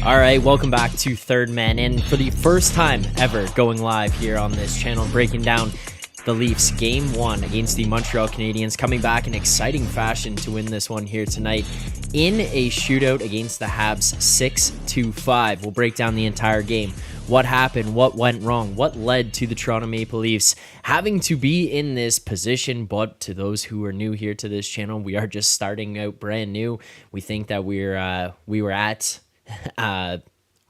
All right, welcome back to Third Man In. For the first time ever going live here on this channel, breaking down the Leafs Game 1 against the Montreal Canadiens, coming back in exciting fashion to win this one here tonight in a shootout against the Habs 6-5. We'll break down the entire game. What happened? What went wrong? What led to the Toronto Maple Leafs having to be in this position? But to those who are new here to this channel, we are just starting out brand new. We think that we were at a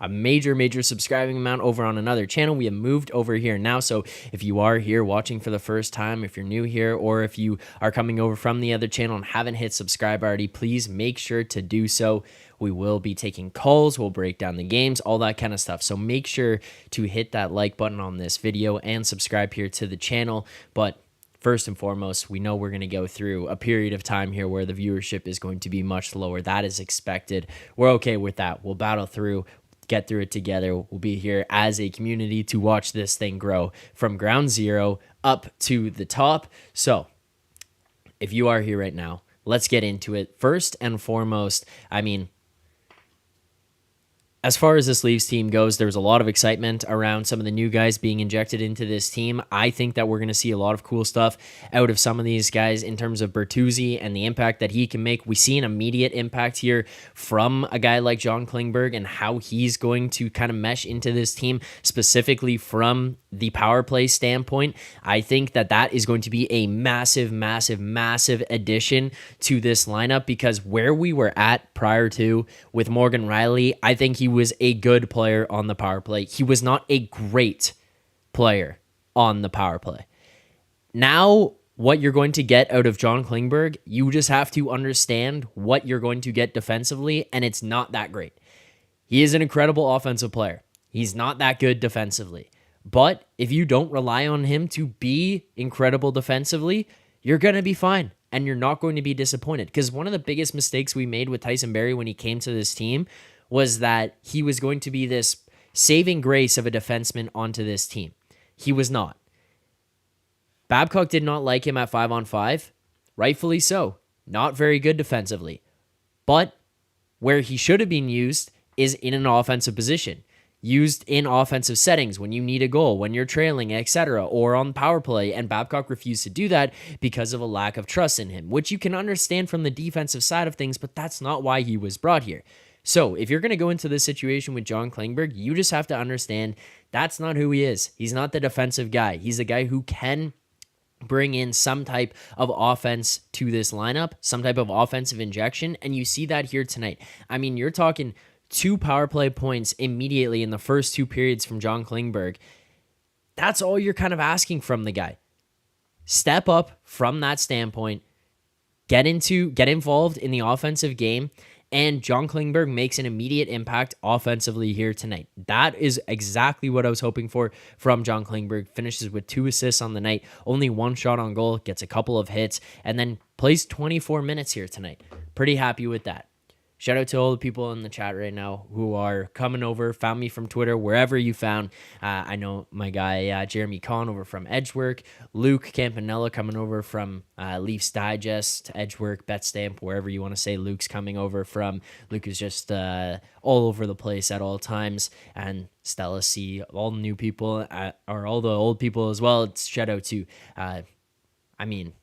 major subscribing amount over on another channel. We have moved over here now, so if you are here watching for the first time, if you're new here, or if you are coming over from the other channel and haven't hit subscribe already, please make sure to do so. We will be taking calls, we'll break down the games, all that kind of stuff, so make sure to hit that like button on this video and subscribe here to the channel. But first and foremost, we know we're going to go through a period of time here where the viewership is going to be much lower. That is expected. We're okay with that. We'll battle through, get through it together. We'll be here as a community to watch this thing grow from ground zero up to the top. So if you are here right now, let's get into it. First and foremost, as far as this Leafs team goes, there's a lot of excitement around some of the new guys being injected into this team. I think that we're going to see a lot of cool stuff out of some of these guys in terms of Bertuzzi and the impact that he can make. We see an immediate impact here from a guy like John Klingberg and how he's going to kind of mesh into this team, specifically from the power play standpoint. I think that that is going to be a massive addition to this lineup, because where we were at prior to with Morgan Riley, I think he was a good player on the power play. He was not a great player on the power play. Now, what you're going to get out of John Klingberg, you just have to understand what you're going to get defensively, and it's not that great. He is an incredible offensive player. He's not that good defensively. But if you don't rely on him to be incredible defensively, you're going to be fine, and you're not going to be disappointed. Because one of the biggest mistakes we made with Tyson Barrie when he came to this team was that he was going to be this saving grace of a defenseman onto this team. He was not. Babcock did not like him at 5-on-5. Rightfully so. Not very good defensively. But where he should have been used is in an offensive position. Used in offensive settings when you need a goal, when you're trailing, etc., or on power play, and Babcock refused to do that because of a lack of trust in him, which you can understand from the defensive side of things, but that's not why he was brought here. So if you're going to go into this situation with John Klingberg, you just have to understand that's not who he is. He's not the defensive guy. He's a guy who can bring in some type of offense to this lineup, some type of offensive injection, and you see that here tonight. You're talking 2 power play points immediately in the first 2 periods from John Klingberg. That's all you're kind of asking from the guy. Step up from that standpoint, get involved in the offensive game, and John Klingberg makes an immediate impact offensively here tonight. That is exactly what I was hoping for from John Klingberg. Finishes with 2 assists on the night, only 1 shot on goal, gets a couple of hits, and then plays 24 minutes here tonight. Pretty happy with that. Shout out to all the people in the chat right now who are coming over, found me from Twitter, wherever you found. I know my guy Jeremy Kahn over from Edgework, Luke Campanella coming over from Leafs Digest, Edgework, Betstamp, wherever you want to say Luke's coming over from. Luke is just all over the place at all times. And Stella C, all the new people, or all the old people as well. It's shout out to, I'm going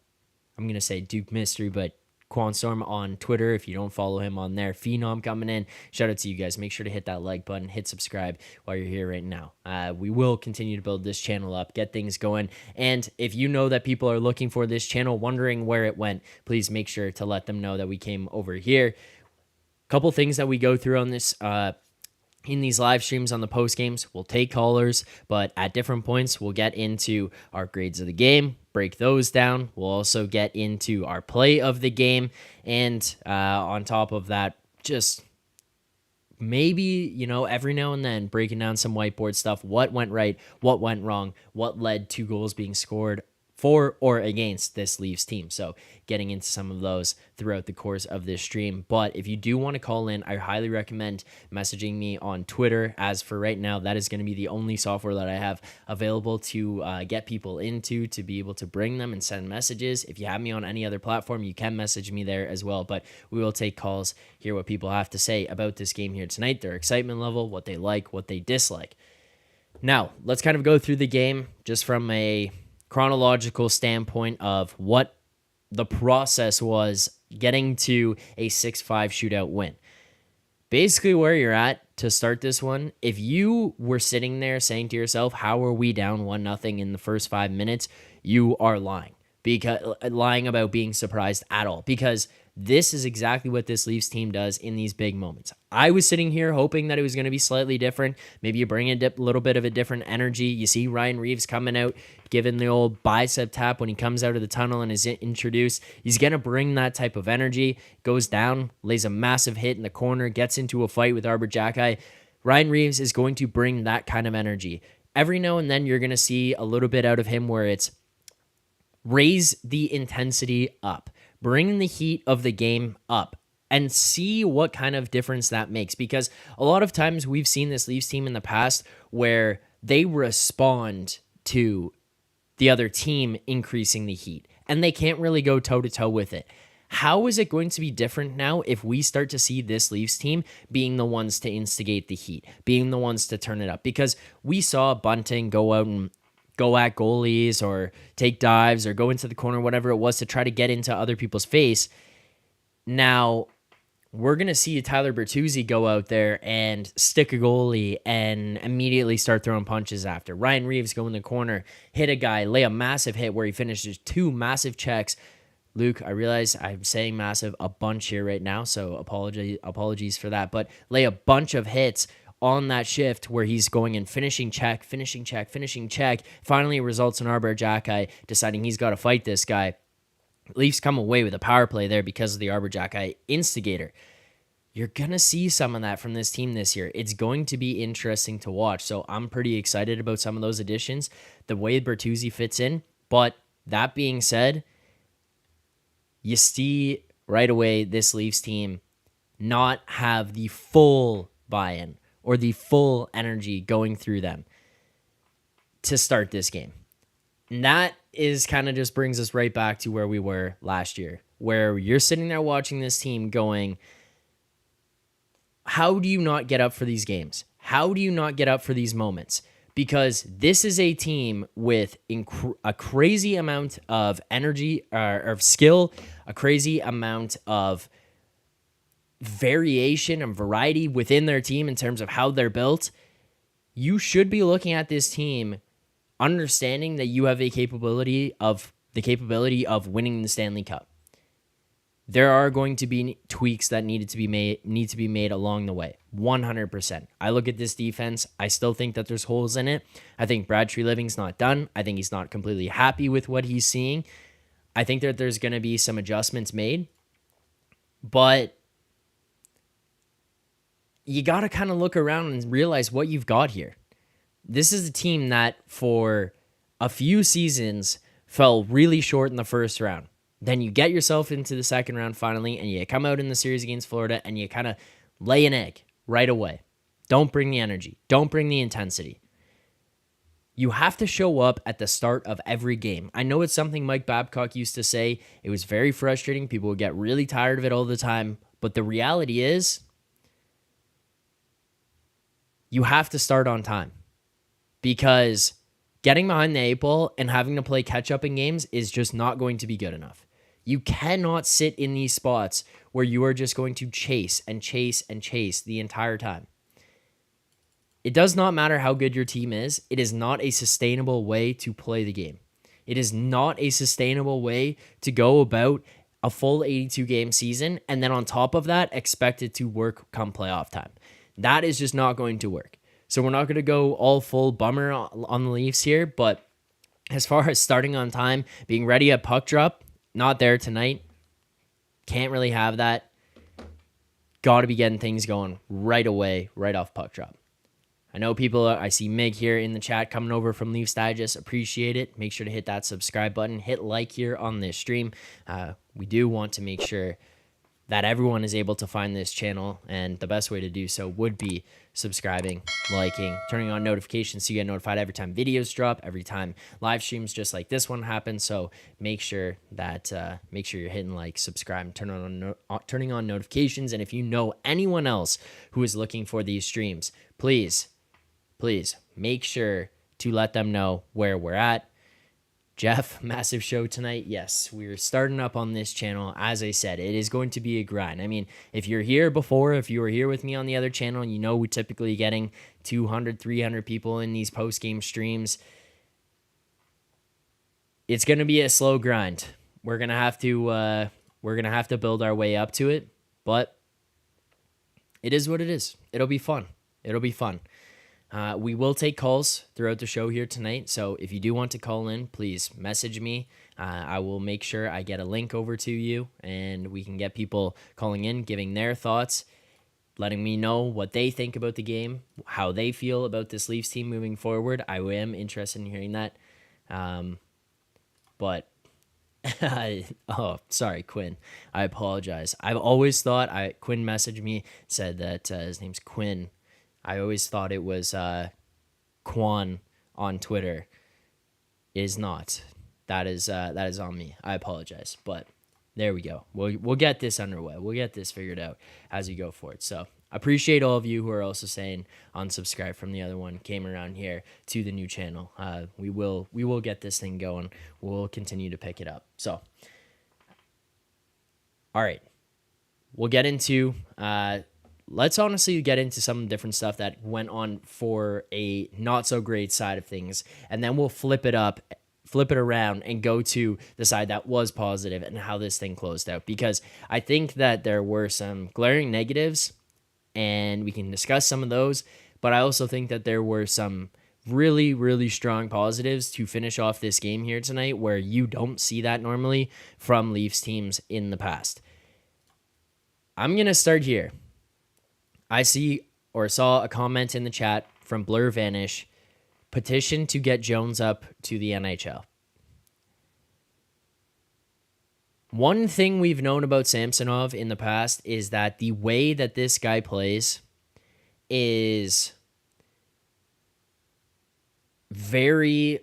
to say Duke Mystery, but Quanstorm on Twitter, if you don't follow him on there. Phenom coming in. Shout out to you guys. Make sure to hit that like button, hit subscribe while you're here right now. We will continue to build this channel up, get things going. And if you know that people are looking for this channel, wondering where it went, please make sure to let them know that we came over here. Couple things that we go through on this in these live streams on the post games. We'll take callers, but at different points, we'll get into our grades of the game, break those down. We'll also get into our play of the game. And on top of that, just maybe, every now and then breaking down some whiteboard stuff. What went right? What went wrong? What led to goals being scored? for or against this Leafs team. So getting into some of those throughout the course of this stream. But if you do want to call in, I highly recommend messaging me on Twitter. As for right now, that is going to be the only software that I have available to get people into, to be able to bring them and send messages. If you have me on any other platform, you can message me there as well. But we will take calls, hear what people have to say about this game here tonight, their excitement level, what they like, what they dislike. Now, let's kind of go through the game just from a chronological standpoint of what the process was getting to a 6-5 shootout win. Basically, where you're at to start this one, if you were sitting there saying to yourself, how are we down 1-0 in the first 5 minutes, you are lying. Lying about being surprised at all, because this is exactly what this Leafs team does in these big moments. I was sitting here hoping that it was going to be slightly different. Maybe you bring a little bit of a different energy. You see Ryan Reeves coming out, giving the old bicep tap when he comes out of the tunnel and is introduced. He's going to bring that type of energy. Goes down, lays a massive hit in the corner, gets into a fight with Arbor Jacki. Ryan Reeves is going to bring that kind of energy. Every now and then you're going to see a little bit out of him where it's raise the intensity up. Bring the heat of the game up and see what kind of difference that makes. Because a lot of times we've seen this Leafs team in the past where they respond to the other team increasing the heat, and they can't really go toe-to-toe with it. How is it going to be different now if we start to see this Leafs team being the ones to instigate the heat, being the ones to turn it up? Because we saw Bunting go out and go at goalies or take dives or go into the corner, whatever it was, to try to get into other people's face. Now, we're going to see Tyler Bertuzzi go out there and stick a goalie and immediately start throwing punches after. Ryan Reeves go in the corner, hit a guy, lay a massive hit where he finishes 2 massive checks. Luke, I realize I'm saying massive a bunch here right now, so apologies for that. But lay a bunch of hits on that shift where he's going and finishing check. Finally, it results in Arbor Jacki deciding he's got to fight this guy. Leafs come away with a power play there because of the Arbor Jacki instigator. You're going to see some of that from this team this year. It's going to be interesting to watch. So I'm pretty excited about some of those additions, the way Bertuzzi fits in. But that being said, you see right away this Leafs team not have the full buy-in or the full energy going through them to start this game. And that is kind of just brings us right back to where we were last year, where you're sitting there watching this team going, how do you not get up for these games? How do you not get up for these moments? Because this is a team with a crazy amount of energy or skill, a crazy amount of variation and variety within their team in terms of how they're built. You should be looking at this team understanding that you have the capability of winning the Stanley Cup. There are going to be tweaks that need to be made along the way. 100%. I look at this defense. I still think that there's holes in it. I think Brad Treliving's not done. I think he's not completely happy with what he's seeing. I think that there's going to be some adjustments made. But you got to kind of look around and realize what you've got here. This is a team that for a few seasons fell really short in the first round. Then you get yourself into the second round finally, and you come out in the series against Florida, and you kind of lay an egg right away. Don't bring the energy. Don't bring the intensity. You have to show up at the start of every game. I know it's something Mike Babcock used to say. It was very frustrating. People would get really tired of it all the time. But the reality is, you have to start on time. Because getting behind the 8 ball and having to play catch-up in games is just not going to be good enough. You cannot sit in these spots where you are just going to chase and chase and chase the entire time. It does not matter how good your team is. It is not a sustainable way to play the game. It is not a sustainable way to go about a full 82-game season and then on top of that, expect it to work come playoff time. That is just not going to work. So we're not going to go all full bummer on the Leafs here, but as far as starting on time, being ready at puck drop, not there tonight. Can't really have that. Got to be getting things going right away, right off puck drop. I know people, I see Mig here in the chat coming over from Leafs Digest. Appreciate it. Make sure to hit that subscribe button. Hit like here on this stream. We do want to make sure that everyone is able to find this channel, and the best way to do so would be subscribing, liking, turning on notifications so you get notified every time videos drop, every time live streams just like this one happens. So make sure that you're hitting like, subscribe, and turning on notifications. And if you know anyone else who is looking for these streams, please make sure to let them know where we're at. Jeff, massive show tonight. Yes, we're starting up on this channel. As I said, it is going to be a grind. I mean, if you're here before, if you were here with me on the other channel, you know we're typically getting 200, 300 people in these post-game streams. It's going to be a slow grind. We're going to have to build our way up to it, but it is what it is. It'll be fun. We will take calls throughout the show here tonight, so if you do want to call in, please message me. I will make sure I get a link over to you, and we can get people calling in, giving their thoughts, letting me know what they think about the game, how they feel about this Leafs team moving forward. I am interested in hearing that. But oh, sorry, Quinn. I apologize. I've always thought Quinn messaged me, said that his name's Quinn. I always thought it was Quan on Twitter. It is not. That is on me. I apologize, but there we go. We'll get this underway. We'll get this figured out as we go forward. So appreciate all of you who are also saying unsubscribe from the other one, came around here to the new channel. We will get this thing going. We'll continue to pick it up. So, all right, we'll get into. Let's honestly get into some different stuff that went on for a not so great side of things, and then we'll flip it around and go to the side that was positive and how this thing closed out, because I think that there were some glaring negatives and we can discuss some of those, but I also think that there were some really, really strong positives to finish off this game here tonight, where you don't see that normally from Leafs teams in the past. I'm going to start here. I saw a comment in the chat from Blur Vanish, petition to get Jones up to the NHL. One thing we've known about Samsonov in the past is that the way that this guy plays is very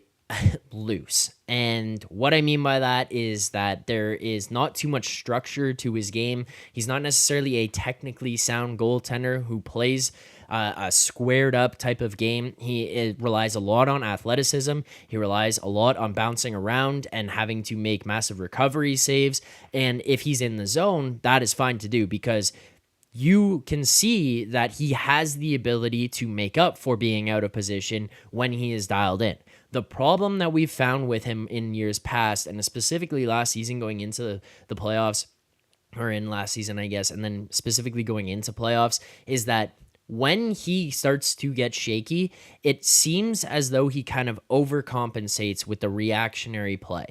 loose. And what I mean by that is that there is not too much structure to his game. He's not necessarily a technically sound goaltender who plays a squared up type of game. He relies a lot on athleticism. He relies a lot on bouncing around and having to make massive recovery saves. And if he's in the zone, that is fine to do, because you can see that he has the ability to make up for being out of position when he is dialed in. The problem that we've found with him in years past, and specifically last season going into the playoffs, or in last season, I guess, and then specifically going into playoffs, is that when he starts to get shaky, it seems as though he kind of overcompensates with the reactionary play.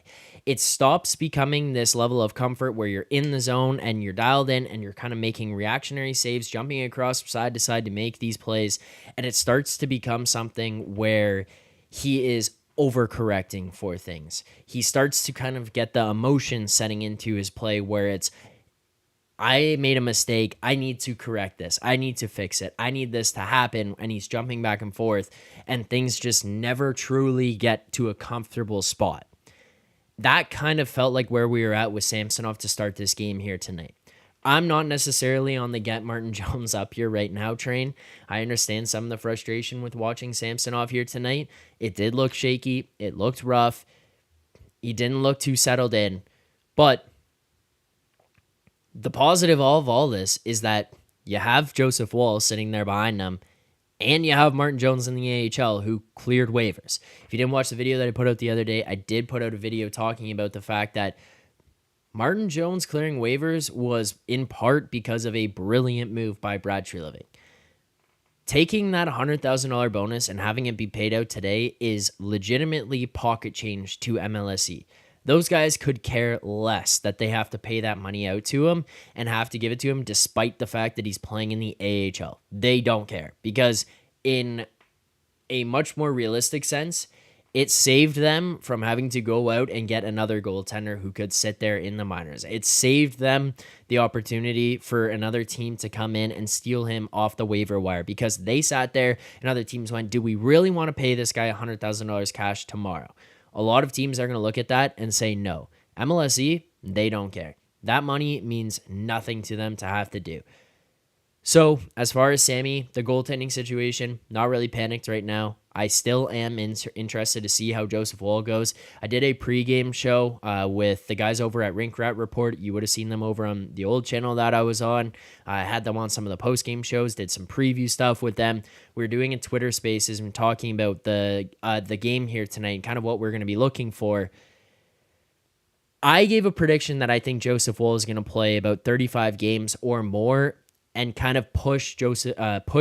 It stops becoming this level of comfort where you're in the zone and you're dialed in and you're kind of making reactionary saves, jumping across side to side to make these plays, and it starts to become something where he is overcorrecting for things. He starts to kind of get the emotion setting into his play where it's, I made a mistake. I need to correct this. I need to fix it. I need this to happen. And he's jumping back and forth, and things just never truly get to a comfortable spot. That kind of felt like where we were at with Samsonov to start this game here tonight. I'm not necessarily on the get Martin Jones up here right now train. I understand some of the frustration with watching Samsonov here tonight. It did look shaky. It looked rough. He didn't look too settled in. But the positive of all this is that you have Joseph Woll sitting there behind them, and you have Martin Jones in the AHL who cleared waivers. If you didn't watch the video that I put out the other day, I did put out a video talking about the fact that Martin Jones clearing waivers was in part because of a brilliant move by Brad Treliving. Taking that $100,000 bonus and having it be paid out today is legitimately pocket change to MLSE. Those guys could care less that they have to pay that money out to him and have to give it to him despite the fact that he's playing in the AHL. They don't care, because in a much more realistic sense, it saved them from having to go out and get another goaltender who could sit there in the minors. It saved them the opportunity for another team to come in and steal him off the waiver wire, because they sat there and other teams went, do we really want to pay this guy $100,000 cash tomorrow? A lot of teams are going to look at that and say no. MLSE, they don't care. That money means nothing to them to have to do. So, as far as Sammy, the goaltending situation, not really panicked right now. I still am interested to see how Joseph Woll goes. I did a pregame show with the guys over at Rink Rat Report. You would have seen them over on the old channel that I was on. I had them on some of the postgame shows, did some preview stuff with them. We were doing a Twitter Spaces and talking about the game here tonight and kind of what we're going to be looking for. I gave a prediction that I think Joseph Woll is going to play about 35 games or more and kind of push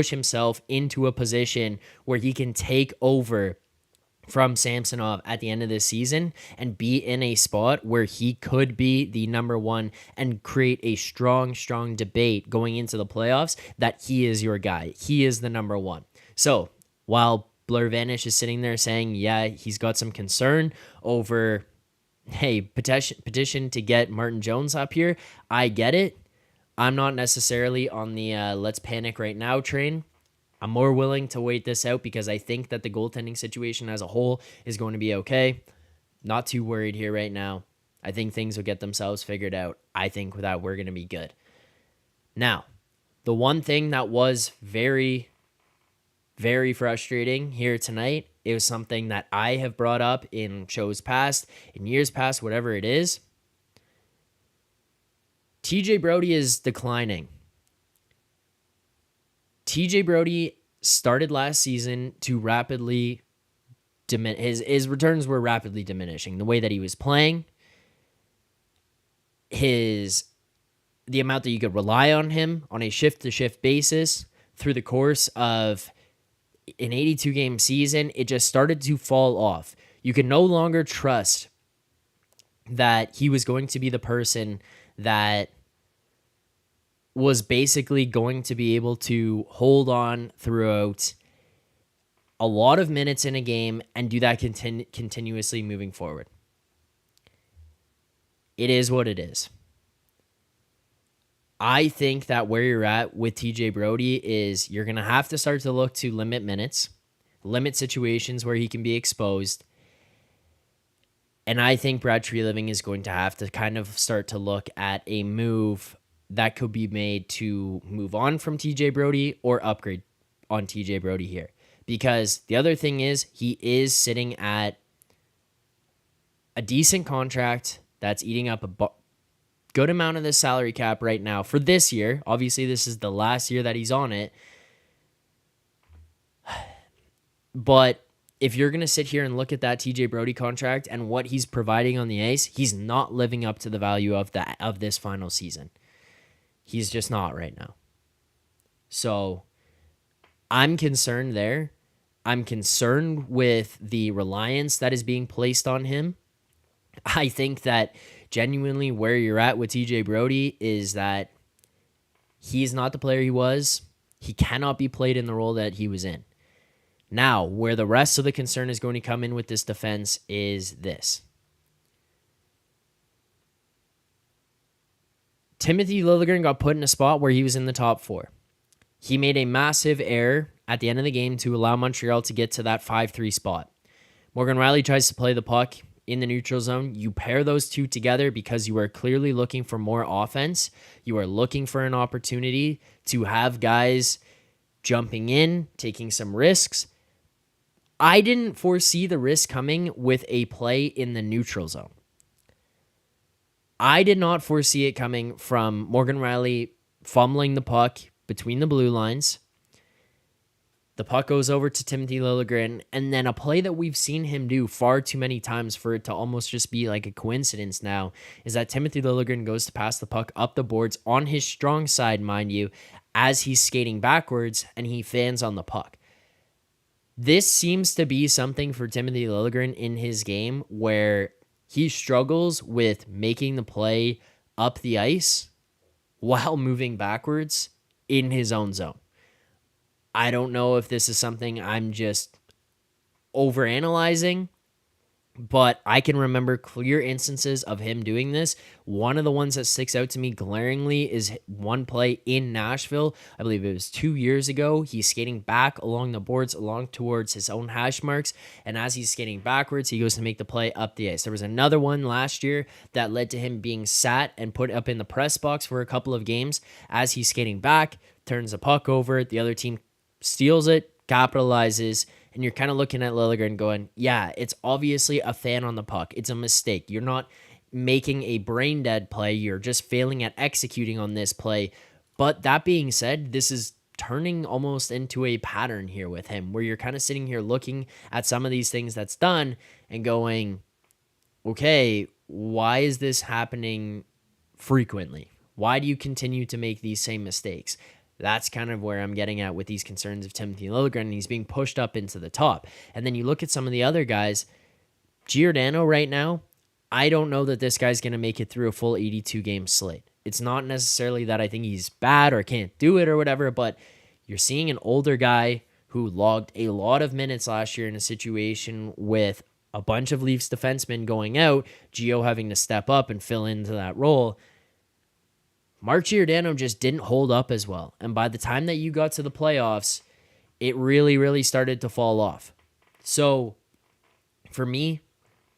himself into a position where he can take over from Samsonov at the end of this season and be in a spot where he could be the number one and create a strong debate going into the playoffs that he is your guy. He is the number one. So while Blur Vanish is sitting there saying, yeah, he's got some concern over, hey, petition to get Martin Jones up here, I get it. I'm not necessarily on the let's panic right now train. I'm more willing to wait this out because I think that the goaltending situation as a whole is going to be okay. Not too worried here right now. I think things will get themselves figured out. I think that we're going to be good. Now, the one thing that was very, very frustrating here tonight, it was something that I have brought up in shows past, in years past, whatever it is. TJ Brodie is declining. TJ Brodie started last season to rapidly diminish. His returns were rapidly diminishing. The way that he was playing, the amount that you could rely on him on a shift-to-shift basis through the course of an 82-game season, it just started to fall off. You can no longer trust that he was going to be the person that was basically going to be able to hold on throughout a lot of minutes in a game and do that continuously moving forward. It is what it is. I think that where you're at with TJ Brodie is you're going to have to start to look to limit minutes, limit situations where he can be exposed. And I think Brad Treliving is going to have to kind of start to look at a move that could be made to move on from TJ Brodie or upgrade on TJ Brodie here. Because the other thing is he is sitting at a decent contract that's eating up a good amount of the salary cap right now for this year. Obviously, this is the last year that he's on it. But if you're going to sit here and look at that TJ Brodie contract and what he's providing on the ice, he's not living up to the value of this final season. He's just not right now. So I'm concerned there. I'm concerned with the reliance that is being placed on him. I think that genuinely where you're at with TJ Brodie is that he's not the player he was. He cannot be played in the role that he was in. Now, where the rest of the concern is going to come in with this defense is this. Timothy Liljegren got put in a spot where he was in the top four. He made a massive error at the end of the game to allow Montreal to get to that 5-3 spot. Morgan Rielly tries to play the puck in the neutral zone. You pair those two together because you are clearly looking for more offense. You are looking for an opportunity to have guys jumping in, taking some risks. I didn't foresee the risk coming with a play in the neutral zone. I did not foresee it coming from Morgan Rielly fumbling the puck between the blue lines. The puck goes over to Timothy Liljegren, and then a play that we've seen him do far too many times for it to almost just be like a coincidence now is that Timothy Liljegren goes to pass the puck up the boards on his strong side, mind you, as he's skating backwards, and he fans on the puck. This seems to be something for Timothy Liljegren in his game where he struggles with making the play up the ice while moving backwards in his own zone. I don't know if this is something I'm just overanalyzing, but I can remember clear instances of him doing this. One of the ones that sticks out to me glaringly is one play in Nashville. I believe it was 2 years ago. He's skating back along the boards, along towards his own hash marks. And as he's skating backwards, he goes to make the play up the ice. There was another one last year that led to him being sat and put up in the press box for a couple of games. As he's skating back, turns the puck over. The other team steals it, capitalizes, and you're kind of looking at Liljegren going, yeah, it's obviously a fan on the puck. It's a mistake. You're not making a brain dead play. You're just failing at executing on this play. But that being said, this is turning almost into a pattern here with him, where you're kind of sitting here looking at some of these things that's done and going, okay, why is this happening frequently? Why do you continue to make these same mistakes? That's kind of where I'm getting at with these concerns of Timothy Liljegren, and he's being pushed up into the top. And then you look at some of the other guys. Giordano right now, I don't know that this guy's going to make it through a full 82-game slate. It's not necessarily that I think he's bad or can't do it or whatever, but you're seeing an older guy who logged a lot of minutes last year in a situation with a bunch of Leafs defensemen going out, Gio having to step up and fill into that role. Mark Giordano just didn't hold up as well. And by the time that you got to the playoffs, it really, really started to fall off. So for me,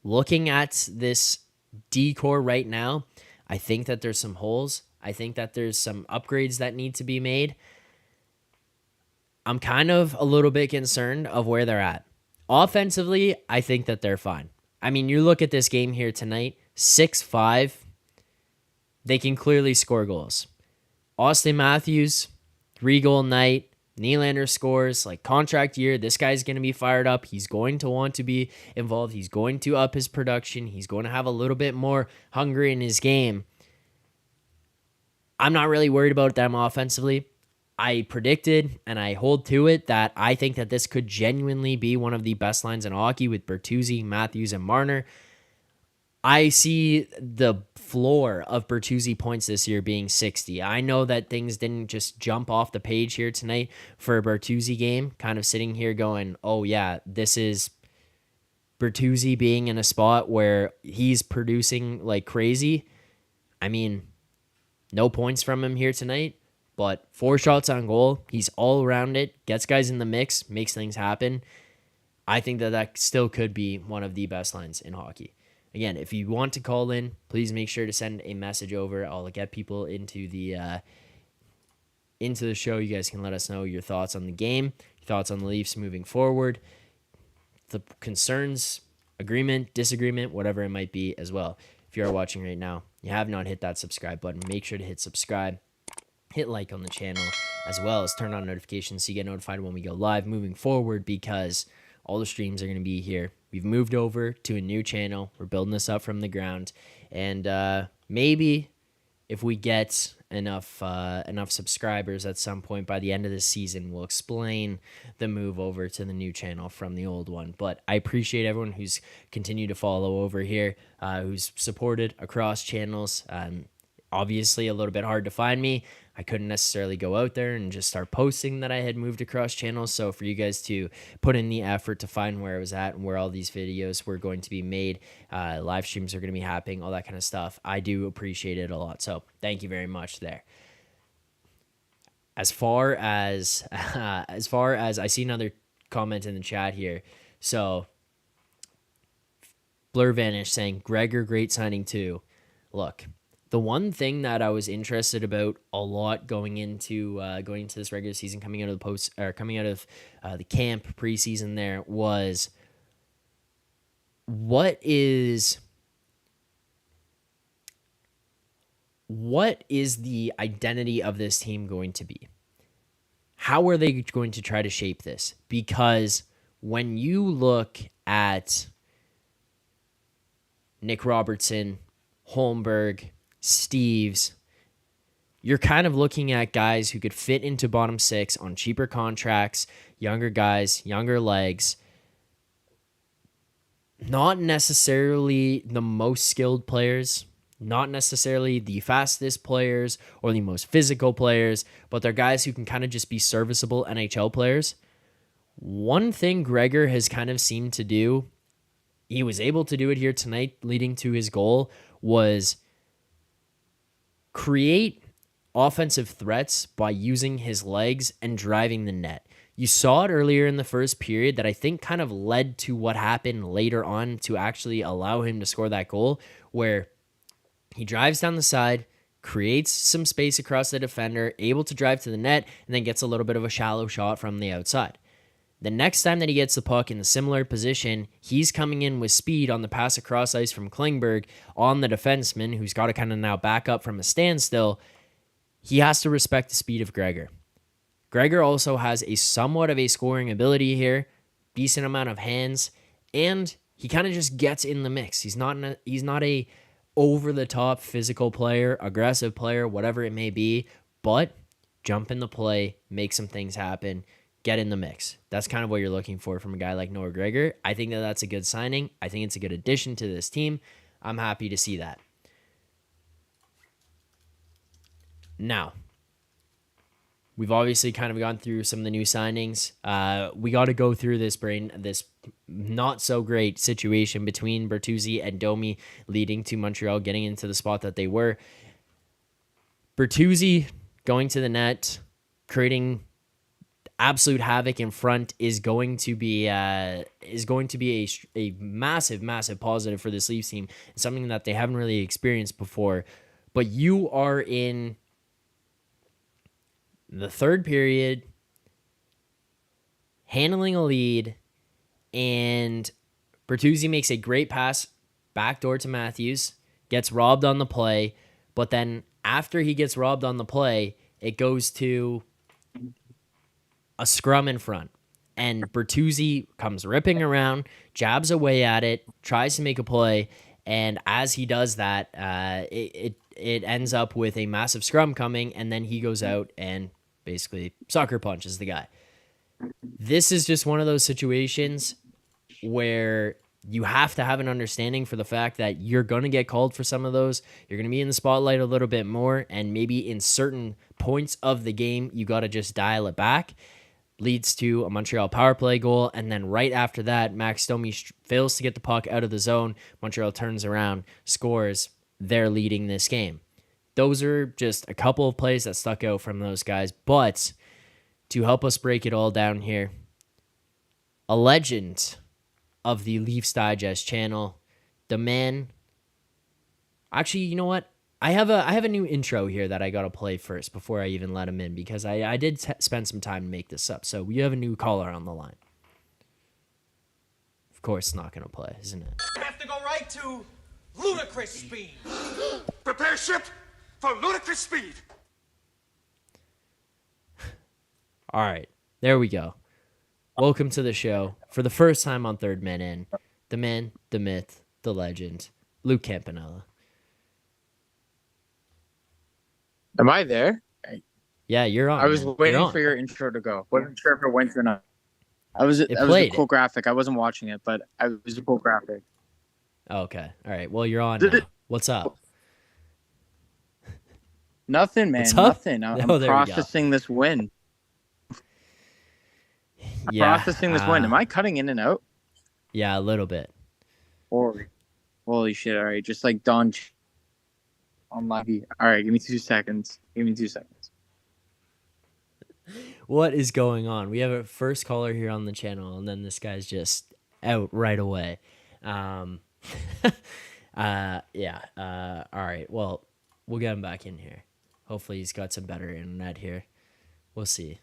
looking at this D-core right now, I think that there's some holes. I think that there's some upgrades that need to be made. I'm kind of a little bit concerned of where they're at. Offensively, I think that they're fine. I mean, you look at this game here tonight, 6-5. They can clearly score goals. Austin Matthews, 3-goal night. Nylander scores, like contract year. This guy's going to be fired up. He's going to want to be involved. He's going to up his production. He's going to have a little bit more hunger in his game. I'm not really worried about them offensively. I predicted, and I hold to it, that I think that this could genuinely be one of the best lines in hockey with Bertuzzi, Matthews, and Marner. I see the floor of Bertuzzi points this year being 60. I know that things didn't just jump off the page here tonight for a Bertuzzi game, kind of sitting here going, oh yeah, this is Bertuzzi being in a spot where he's producing like crazy. I mean, no points from him here tonight, but 4 shots on goal. He's all around it, gets guys in the mix, makes things happen. I think that still could be one of the best lines in hockey. Again, if you want to call in, please make sure to send a message over. I'll get people into the show. You guys can let us know your thoughts on the game, your thoughts on the Leafs moving forward, the concerns, agreement, disagreement, whatever it might be as well. If you are watching right now, you have not hit that subscribe button, make sure to hit subscribe, hit like on the channel, as well as turn on notifications so you get notified when we go live moving forward, because all the streams are going to be here. We've moved over to a new channel. We're building this up from the ground. And maybe if we get enough subscribers at some point by the end of this season, we'll explain the move over to the new channel from the old one. But I appreciate everyone who's continued to follow over here, who's supported across channels. Obviously, a little bit hard to find me. I couldn't necessarily go out there and just start posting that I had moved across channels. So for you guys to put in the effort to find where I was at and where all these videos were going to be made, live streams are going to be happening, all that kind of stuff, I do appreciate it a lot. So thank you very much there. As far as I see another comment in the chat here. So Blur Vanish saying, Gregor, great signing too. Look, the one thing that I was interested about a lot going into this regular season, coming out of the camp preseason, there was what is the identity of this team going to be? How are they going to try to shape this? Because when you look at Nick Robertson, Holmberg, Steves, you're kind of looking at guys who could fit into bottom six on cheaper contracts, younger guys, younger legs, not necessarily the most skilled players, not necessarily the fastest players or the most physical players, but they're guys who can kind of just be serviceable NHL players. One thing Gregor has kind of seemed to do, he was able to do it here tonight, leading to his goal, was create offensive threats by using his legs and driving the net. You saw it earlier in the first period that I think kind of led to what happened later on to actually allow him to score that goal, where he drives down the side, creates some space across the defender, able to drive to the net, and then gets a little bit of a shallow shot from the outside. The next time that he gets the puck in a similar position, he's coming in with speed on the pass across ice from Klingberg on the defenseman, who's got to kind of now back up from a standstill. He has to respect the speed of Gregor. Gregor also has a somewhat of a scoring ability here, decent amount of hands, and he kind of just gets in the mix. He's not a over-the-top physical player, aggressive player, whatever it may be, but jump in the play, make some things happen, get in the mix. That's kind of what you're looking for from a guy like Noah Gregor. I think that that's a good signing. I think it's a good addition to this team. I'm happy to see that. Now, we've obviously kind of gone through some of the new signings. We got to go through this not so great situation between Bertuzzi and Domi, leading to Montreal getting into the spot that they were. Bertuzzi going to the net, creating absolute havoc in front is going to be a massive positive for this Leafs team. It's something that they haven't really experienced before. But you are in the third period, handling a lead, and Bertuzzi makes a great pass backdoor to Matthews, gets robbed on the play, but then after he gets robbed on the play, it goes to a scrum in front, and Bertuzzi comes ripping around, jabs away at it, tries to make a play, and as he does that, it ends up with a massive scrum coming, and then he goes out and basically sucker punches the guy. This is just one of those situations where you have to have an understanding for the fact that you're going to get called for some of those. You're going to be in the spotlight a little bit more, and maybe in certain points of the game, you got to just dial it back. Leads to a Montreal power play goal, and then right after that, Max Domi fails to get the puck out of the zone. Montreal turns around, scores. They're leading this game. Those are just a couple of plays that stuck out from those guys, but to help us break it all down here, a legend of the Leafs Digest channel, the man. Actually, you know what? I have a new intro here that I gotta play first before I even let him in, because I did spend some time to make this up. So we have a new caller on the line. Of course, it's not gonna play, isn't it? We have to go right to ludicrous speed. Prepare ship for ludicrous speed. All right, there we go. Welcome to the show. For the first time on Third Man In, the man, the myth, the legend, Luke Campanella. Am I there? Yeah, you're on. I was man. waiting for your intro to go. Wasn't sure if it went or not. That was a cool graphic. I wasn't watching it, but it was a cool graphic. Okay. All right. Well, you're on now. What's up? Nothing, man. What's up? Nothing. I'm processing this win. Processing this win. Am I cutting in and out? Yeah, a little bit. Holy shit. All right. Just like Don on live. All right. Give me 2 seconds. What is going on? We have a first caller here on the channel, and then this guy's just out right away. All right. Well, we'll get him back in here. Hopefully he's got some better internet here. We'll see.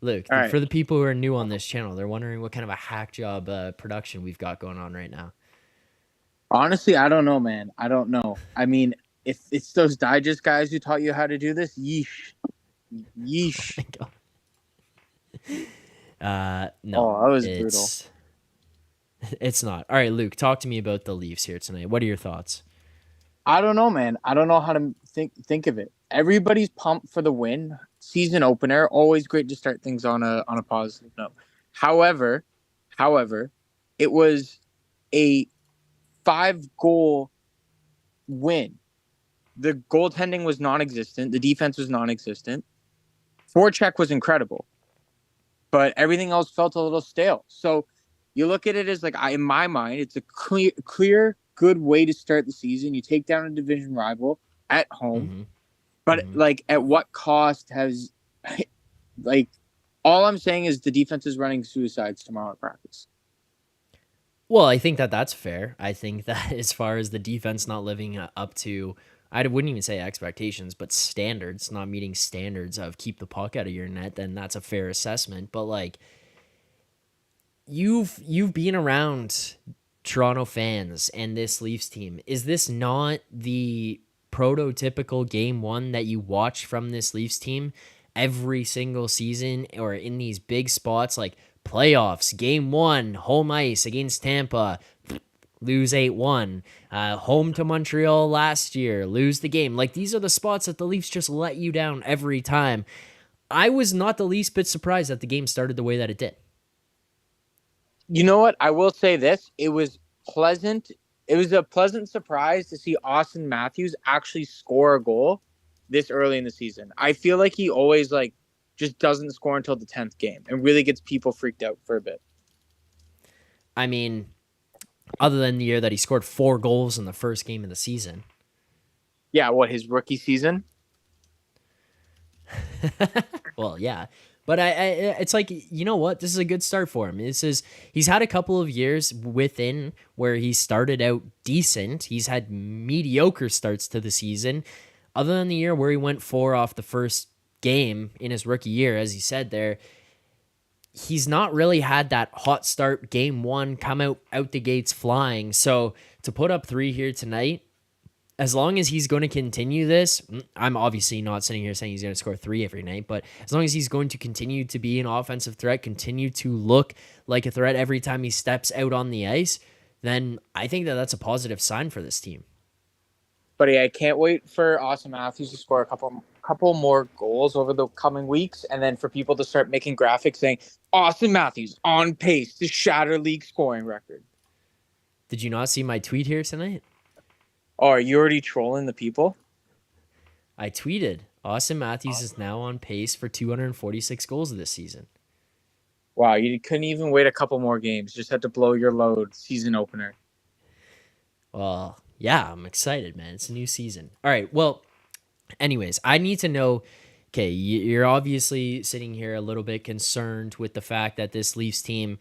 Luke, right. For the people who are new on this channel, they're wondering what kind of a hack job production we've got going on right now. Honestly, I don't know, man. I don't know. I mean, if it's those digest guys who taught you how to do this, yeesh. Oh my God. No. Oh, that was brutal. It's not. All right, Luke, talk to me about the Leafs here tonight. What are your thoughts? I don't know, man. I don't know how to think of it. Everybody's pumped for the win. Season opener, always great to start things on a positive note. However, it was a 5-goal win. The goaltending was non-existent. The defense was non-existent. Forecheck was incredible, but everything else felt a little stale. So you look at it as like, in my mind, it's a clear, good way to start the season. You take down a division rival at home, Mm-hmm. but Mm-hmm. like, at what cost has like? All I'm saying is the defense is running suicides tomorrow at practice. Well, I think that that's fair. I think that as far as the defense not living up to, I wouldn't even say expectations, but standards, not meeting standards of keep the puck out of your net, then that's a fair assessment. But like, you've been around Toronto fans and this Leafs team. Is this not the prototypical game one that you watch from this Leafs team every single season, or in these big spots like playoffs, game one, home ice against Tampa, lose 8-1, home to Montreal last year, lose the game. Like, these are the spots that the Leafs just let you down every time. I was not the least bit surprised that the game started the way that it did. You know what? I will say this. It was pleasant. It was a pleasant surprise to see Austin Matthews actually score a goal this early in the season. I feel like he always just doesn't score until the 10th game and really gets people freaked out for a bit. I mean, other than the year that he scored 4 goals in the first game of the season. Yeah, his rookie season? Well, yeah. But it's like, you know what? This is a good start for him. He's had a couple of years within where he started out decent. He's had mediocre starts to the season. Other than the year where he went 4 off the first game in his rookie year, as he said there, he's not really had that hot start game one, come out the gates flying. So to put up 3 here tonight, as long as he's going to continue this, I'm obviously not sitting here saying he's going to score 3 every night, but as long as he's going to continue to be an offensive threat, continue to look like a threat every time he steps out on the ice, then I think that that's a positive sign for this team. Buddy, I can't wait for Austin Matthews to score a couple more goals over the coming weeks, and then for people to start making graphics saying Austin Matthews on pace to shatter league scoring record. Did you not see my tweet here tonight? Oh, are you already trolling the people? I tweeted, Austin Matthews is now on pace for 246 goals this season. Wow, you couldn't even wait a couple more games. Just had to blow your load season opener. Well, yeah, I'm excited, man. It's a new season. All right, well, anyways, I need to know, okay, you're obviously sitting here a little bit concerned with the fact that this Leafs team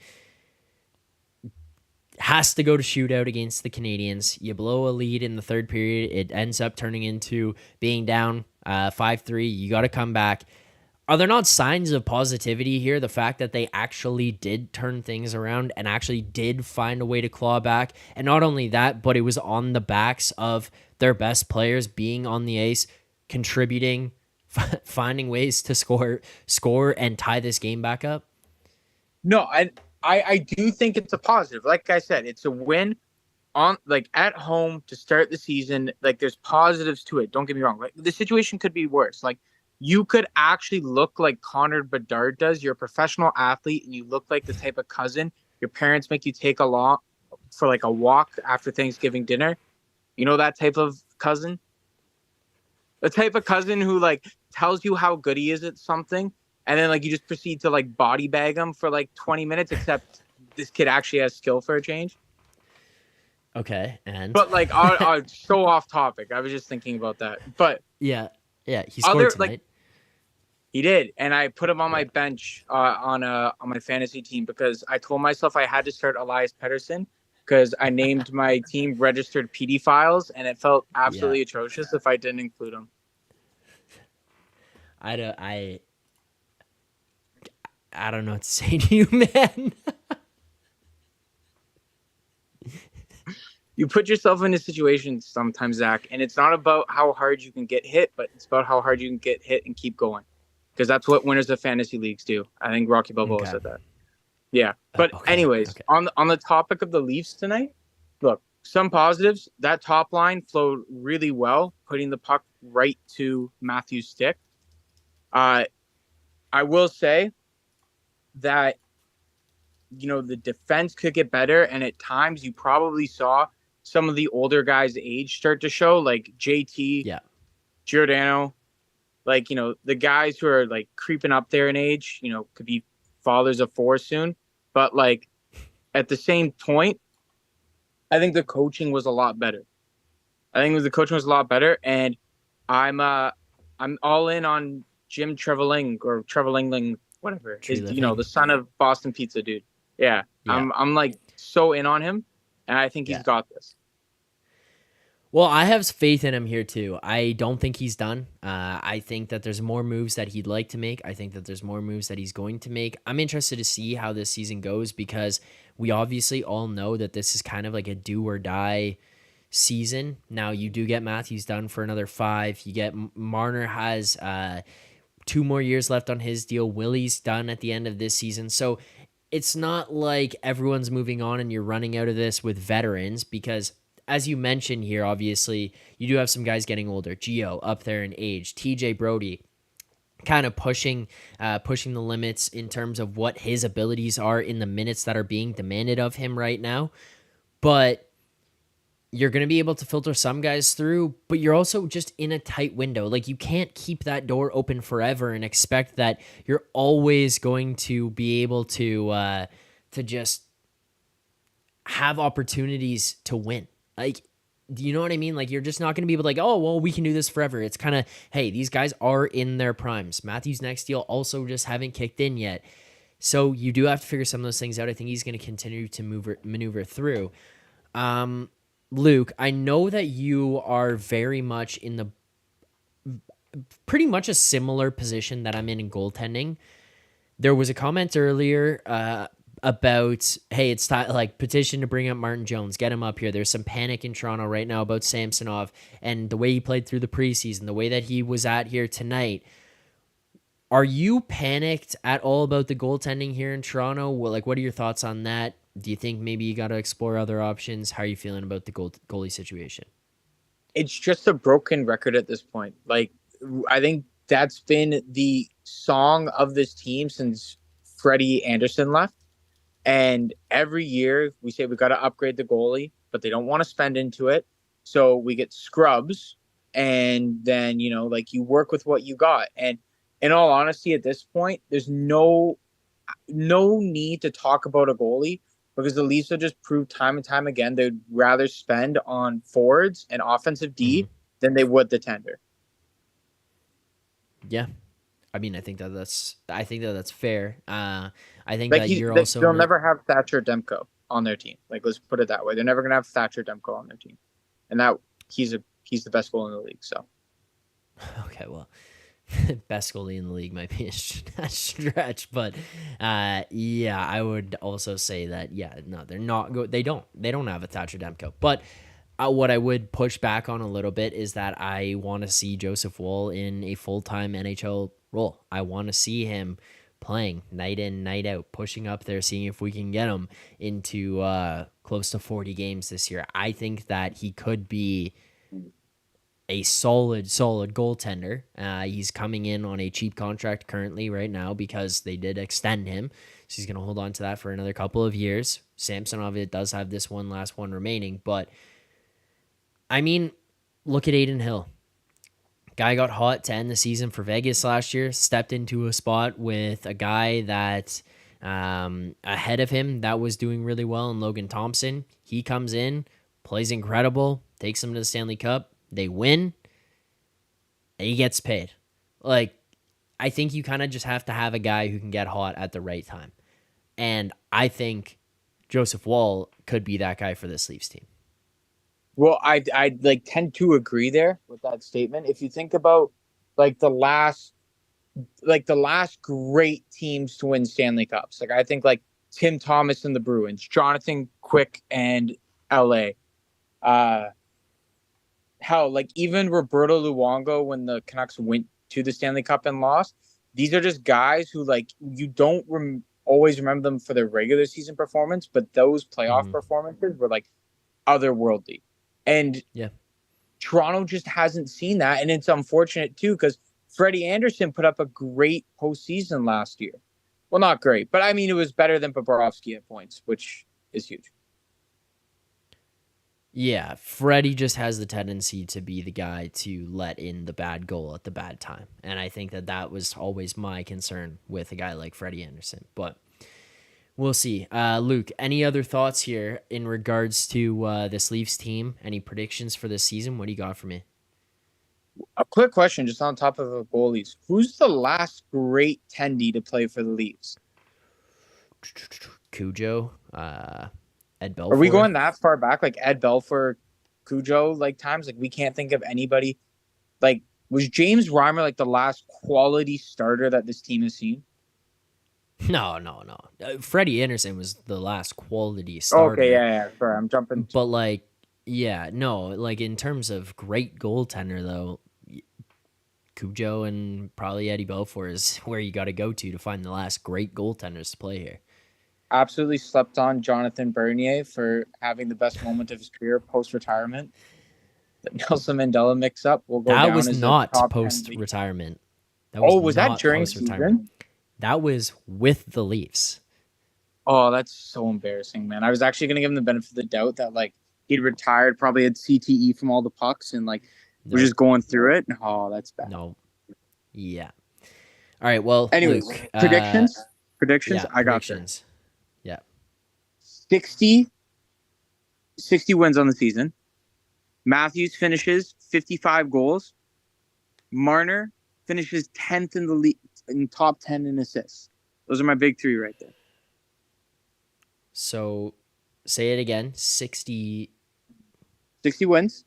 has to go to shootout against the Canadiens. You blow a lead in the third period. It ends up turning into being down 5-3. You got to come back. Are there not signs of positivity here? The fact that they actually did turn things around and actually did find a way to claw back. And not only that, but it was on the backs of their best players being on the ice, contributing, finding ways to score and tie this game back up. No, I do think it's a positive. Like I said, it's a win at home to start the season. Like, there's positives to it. Don't get me wrong. Like, the situation could be worse. Like, you could actually look like Connor Bedard does. You're a professional athlete and you look like the type of cousin your parents make you take along for a walk after Thanksgiving dinner. You know that type of cousin? The type of cousin who tells you how good he is at something, and then you just proceed to body bag him for 20 minutes, except this kid actually has skill for a change. Okay, and but so off topic. I was just thinking about that. But yeah, he scored tonight. He did, and I put him on my bench on my fantasy team because I told myself I had to start Elias Pettersson because I named my team Registered PD Files, and it felt absolutely atrocious if I didn't include him. I don't know what to say to you, man. You put yourself in a situation sometimes, Zach, and it's not about how hard you can get hit, but it's about how hard you can get hit and keep going. Because that's what winners of fantasy leagues do. I think Rocky Balboa said that. Yeah. But anyways, on the topic of the Leafs tonight, look, some positives. That top line flowed really well, putting the puck right to Matthew's stick. I will say that, the defense could get better. And at times you probably saw some of the older guys' age start to show, like JT, Giordano. like, the guys who are like creeping up there in age, could be fathers of four soon. But like at the same point, I think the coaching was a lot better. The coaching was a lot better, and I'm all in on Jim Trevelling or Trevelingling, whatever. Tree The living. son of Boston Pizza dude. Yeah. Yeah. I'm like so in on him, and I think he's Yeah. got this. Well, I have faith in him here too. I don't think he's done. I think that there's more moves that he'd like to make. I think that there's more moves that he's going to make. I'm interested to see how this season goes because we obviously all know that this is kind of like a do or die season. Now you do get Matthews done for another 5. You get Marner has 2 more years left on his deal. Willie's done at the end of this season. So it's not like everyone's moving on and you're running out of this with veterans because as you mentioned here, obviously, you do have some guys getting older. Gio up there in age. TJ Brody kind of pushing the limits in terms of what his abilities are in the minutes that are being demanded of him right now. But you're going to be able to filter some guys through, but you're also just in a tight window. Like you can't keep that door open forever and expect that you're always going to be able to just have opportunities to win. Like, do you know what I mean? Like, you're just not going to be able to like, oh, well, we can do this forever. It's kind of, hey, these guys are in their primes. Matthews' next deal also just haven't kicked in yet. So you do have to figure some of those things out. I think he's going to continue to maneuver through. Luke, I know that you are very much in the pretty much a similar position that I'm in goaltending. There was a comment earlier about, hey, it's time, like petition to bring up Martin Jones, get him up here. There's some panic in Toronto right now about Samsonov and the way he played through the preseason, the way that he was at here tonight. Are you panicked at all about the goaltending here in Toronto? Well, like, what are your thoughts on that? Do you think maybe you got to explore other options? How are you feeling about the goalie situation? It's just a broken record at this point. Like, I think that's been the song of this team since Freddie Anderson left. And every year we say we got to upgrade the goalie, but they don't want to spend into it. So we get scrubs, and then, like you work with what you got. And in all honesty, at this point, there's no need to talk about a goalie because the Leafs have just proved time and time again they'd rather spend on forwards and offensive D than they would the tender. Yeah. I mean, I think that's fair. I think Like that you're they'll also never have Thatcher Demko on their team. Like, let's put it that way. They're never gonna have Thatcher Demko on their team, and that he's the best goalie in the league. So, okay, well, best goalie in the league might be a stretch, but yeah, I would also say that no, they're not. They don't have a Thatcher Demko, but. What I would push back on a little bit is that I want to see Joseph Woll in a full-time NHL role. I want to see him playing night in, night out, pushing up there, seeing if we can get him into close to 40 games this year. I think that he could be a solid goaltender. He's coming in on a cheap contract currently right now because they did extend him. So he's going to hold on to that for another couple of years. Samsonov does have this last one remaining, but I mean, look at Aiden Hill. Guy got hot to end the season for Vegas last year, stepped into a spot with a guy that ahead of him that was doing really well in Logan Thompson. He comes in, plays incredible, takes them to the Stanley Cup. They win, and he gets paid. Like, I think you kind of just have to have a guy who can get hot at the right time. And I think Joseph Woll could be that guy for this Leafs team. Well, I like tend to agree there with that statement. If you think about like the last great teams to win Stanley Cups, like I think like Tim Thomas and the Bruins, Jonathan Quick and LA, hell, like even Roberto Luongo when the Canucks went to the Stanley Cup and lost. These are just guys who like you don't always remember them for their regular season performance, but those playoff performances were like otherworldly. And Toronto just hasn't seen that. And it's unfortunate, too, because Freddie Anderson put up a great postseason last year. Well, not great, but I mean, it was better than Bobrovsky at points, which is huge. Yeah, Freddie just has the tendency to be the guy to let in the bad goal at the bad time. And I think that that was always my concern with a guy like Freddie Anderson. But we'll see. Luke, any other thoughts here in regards to this Leafs team? Any predictions for this season? What do you got for me? A quick question, just on top of the goalies. Who's the last great tendy to play for the Leafs? Cujo, Ed Are we Belfour. going that far back? Like Ed Belfour, Cujo, like times? Like we can't think of anybody. Like, was James Reimer like the last quality starter that this team has seen? No. Freddie Anderson was the last quality starter. Okay, yeah. Sorry, I'm jumping. But like, yeah, no, like in terms of great goaltender though, Cujo and probably Eddie Belfour is where you got to go to find the last great goaltenders to play here. Absolutely slept on Jonathan Bernier for having the best moment of his career post-retirement. The Nelson Mandela mix-up will go down That was as not a top 10 post-retirement. Was that not during post-retirement. season? That was with the Leafs. Oh, that's so embarrassing, man. I was actually going to give him the benefit of the doubt that, like, he'd retired, probably had CTE from all the pucks, and, like, we're just going through it. Oh, that's bad. No. Yeah. All right, well, anyways, Luke, predictions? Yeah, I got predictions. Yeah. 60 wins on the season. Matthews finishes 55 goals. Marner finishes 10th in the league, in top 10 in assists. Those are my big three right there. So, say it again. 60 wins.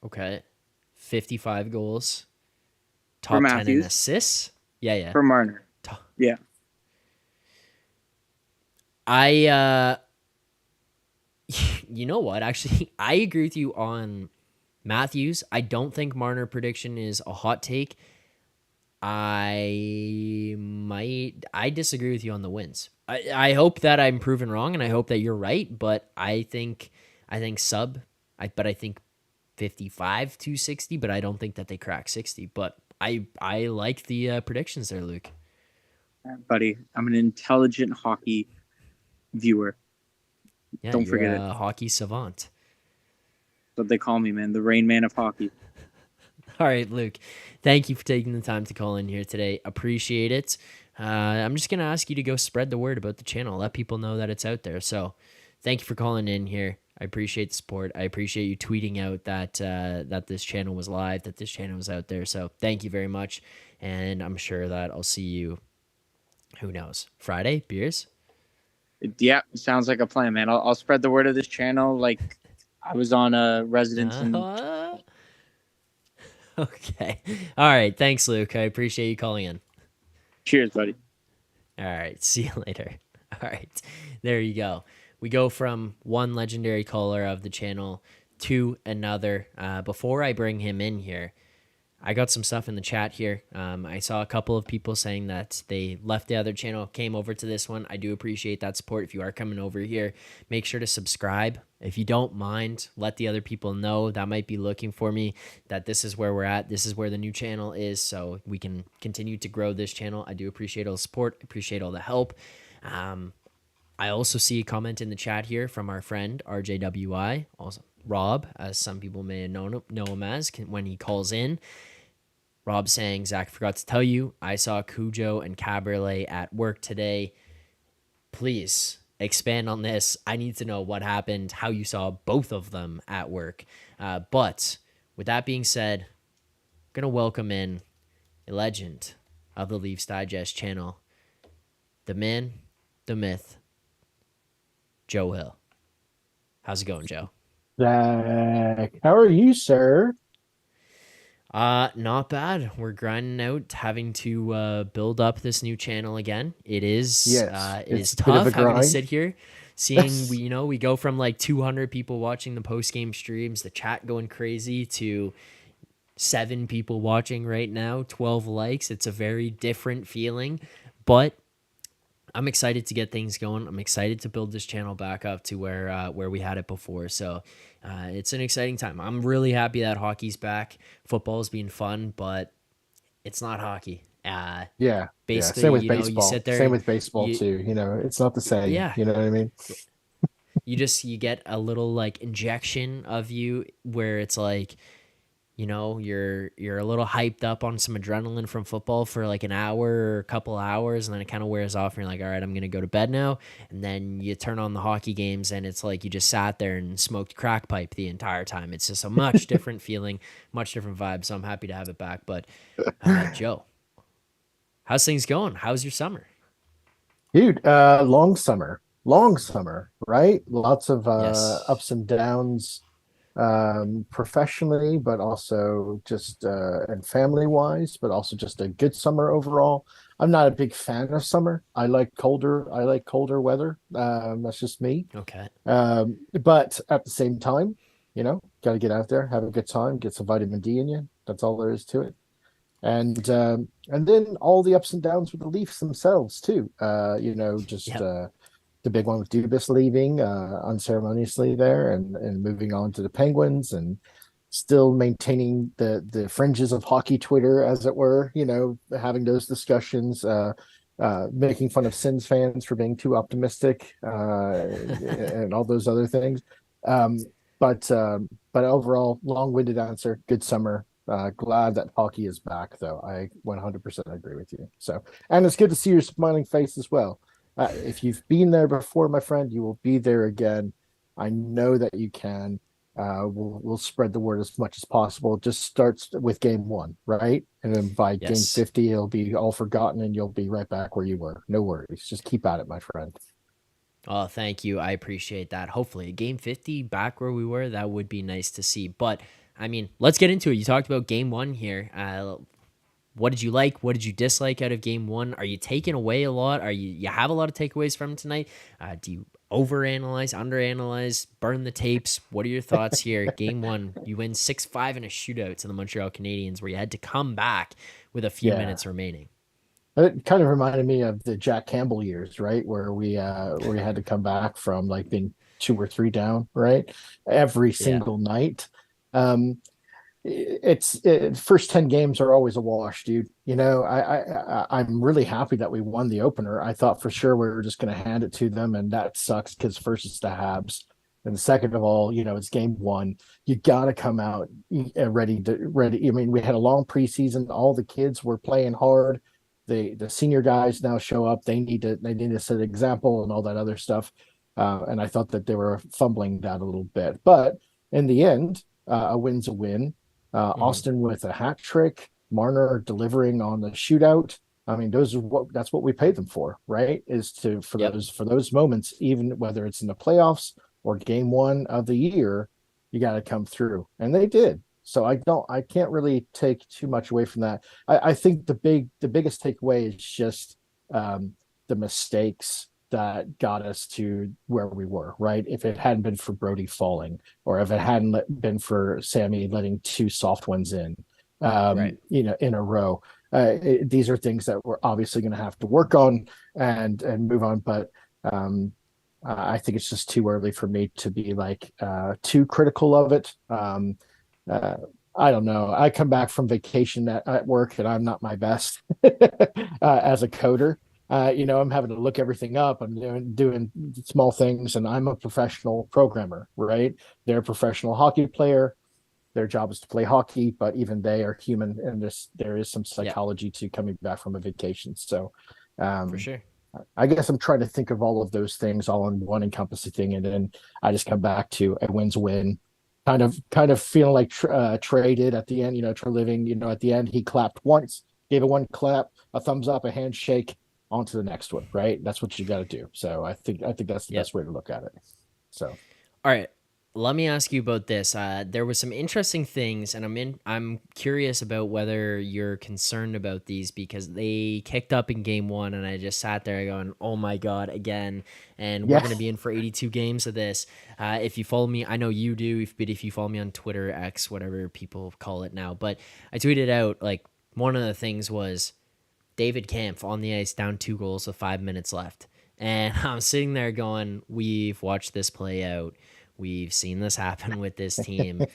Okay. 55 goals. Top 10 in assists. Yeah. For Marner. Yeah. You know what? Actually, I agree with you on Matthews. I don't think Marner prediction is a hot take. I disagree with you on the wins. I hope that I'm proven wrong, and I hope that you're right. But I think sub. I think 55 to 60. But I don't think that they crack 60. But I like the predictions there, Luke. Buddy, I'm an intelligent hockey viewer. Yeah, don't forget it. Hockey savant. That's what they call me, man. The Rain Man of hockey. All right, Luke. Thank you for taking the time to call in here today. Appreciate it. I'm just going to ask you to go spread the word about the channel. Let people know that it's out there. So thank you for calling in here. I appreciate the support. I appreciate you tweeting out that this channel was live, that this channel was out there. So thank you very much. And I'm sure that I'll see you, who knows, Friday, beers? Yeah, sounds like a plan, man. I'll spread the word of this channel like I was on a residence. Okay. All right. Thanks, Luke. I appreciate you calling in. Cheers, buddy. All right. See you later. All right. There you go. We go from one legendary caller of the channel to another. Before I bring him in here, I got some stuff in the chat here. I saw a couple of people saying that they left the other channel, came over to this one. I do appreciate that support. If you are coming over here, make sure to subscribe. If you don't mind, let the other people know that might be looking for me, that this is where we're at. This is where the new channel is, so we can continue to grow this channel. I do appreciate all the support. Appreciate all the help. I also see a comment in the chat here from our friend, RJWI, also Rob, as some people may know him as when he calls in. Rob saying, Zach, forgot to tell you, I saw Cujo and Caberlet at work today. Please expand on this. I need to know what happened, how you saw both of them at work. But with that being said, I'm going to welcome in a legend of the Leafs Digest channel, the man, the myth, Joe Hill. How's it going, Joe? Zach, how are you, sir? Not bad. We're grinding out, having to build up this new channel again. It is, Yes, it it's is a bit of tough a having to grind. sit here, seeing we go from like 200 people watching the post game streams, the chat going crazy, to 7 people watching right now, 12 likes. It's a very different feeling, but I'm excited to get things going. I'm excited to build this channel back up to where we had it before. So it's an exciting time. I'm really happy that hockey's back. Football's been fun, but it's not hockey. Yeah, basically, same with you baseball. sit there. Same with baseball too. It's not the same. Yeah. You know what I mean? You get a little like injection of you where it's like, you're a little hyped up on some adrenaline from football for like an hour or a couple hours, and then it kind of wears off and you're like, all right, I'm gonna go to bed now. And then you turn on the hockey games and it's like you just sat there and smoked crack pipe the entire time. It's just a much different feeling, much different vibe. So I'm happy to have it back. But Joe, how's things going? How's your summer? Dude, long summer, right? Lots of Yes. ups and downs, professionally, but also just and family wise, but also just a good summer overall. I'm not a big fan of summer. I like colder weather. That's just me. Okay. But at the same time, got to get out there, have a good time, get some vitamin D in you. That's all there is to it. And then all the ups and downs with the Leafs themselves too. Just Yep. the big one with Dubas leaving unceremoniously there, and moving on to the Penguins, and still maintaining the fringes of hockey Twitter, as it were. Having those discussions, making fun of Sens fans for being too optimistic, and all those other things. Um, but overall, long-winded answer. Good summer. Glad that hockey is back, though. I 100% agree with you. So, and it's good to see your smiling face as well. If you've been there before, my friend, you will be there again. I know that you can. We'll spread the word as much as possible. It just starts with game one, right? And then by game Yes. 50, it'll be all forgotten and you'll be right back where you were. No worries. Just keep at it, my friend. Oh, thank you. I appreciate that. Hopefully, game 50 back where we were, that would be nice to see. But I mean, let's get into it. You talked about game one here. What did you like? What did you dislike out of game one? Are you taking away a lot? You have a lot of takeaways from tonight? Do you overanalyze, underanalyze, burn the tapes? What are your thoughts here? Game one, you win 6-5 in a shootout to the Montreal Canadiens, where you had to come back with a few Yeah. minutes remaining. It kind of reminded me of the Jack Campbell years, right? Where we had to come back from like being two or three down, right? Every Yeah. single night. Um, first 10 games are always a wash, dude. I'm really happy that we won the opener. I thought for sure we were just going to hand it to them, and that sucks because first it's the Habs, and second of all, it's game one. You got to come out ready. I mean, we had a long preseason. All the kids were playing hard. The senior guys now show up. They need to set an example and all that other stuff. And I thought that they were fumbling that a little bit, but in the end, a win's a win. Mhm. Austin with a hat trick, Marner delivering on the shootout. I mean, that's what we paid them for, right? Is to for Yep. those moments, even whether it's in the playoffs or game one of the year, you got to come through, and they did. So I can't really take too much away from that. I think the biggest takeaway is just the mistakes that got us to where we were, right? If it hadn't been for Brody falling, or if it hadn't been for Sammy letting two soft ones in, Right. in a row, these are things that we're obviously going to have to work on and move on. But I think it's just too early for me to be like too critical of it. Uh, I don't know. I come back from vacation at work and I'm not my best as a coder. I'm having to look everything up. I'm doing small things, and I'm a professional programmer, right? They're a professional hockey player. Their job is to play hockey, but even they are human, and there is some Yep. psychology to coming back from a vacation. So, For um, sure. I guess I'm trying to think of all of those things all in one encompassing thing, and then I just come back to a win's a win. Kind of feeling like traded at the end. Living. At the end, he clapped once, gave it one clap, a thumbs up, a handshake, on to the next one. Right? That's what you got to do. So I think that's the Yep. best way to look at it. So All right. Let me ask you about this. There was some interesting things, and I'm curious about whether you're concerned about these because they kicked up in game one, and I just sat there going, "Oh my god, again!" And we're yeah, gonna be in for 82 games of this. If you follow me, I know you do. But if you follow me on Twitter, X, whatever people call it now, but I tweeted out like one of the things was David Kampf on the ice down 2 goals with 5 minutes left. And I'm sitting there going, we've watched this play out. We've seen this happen with this team.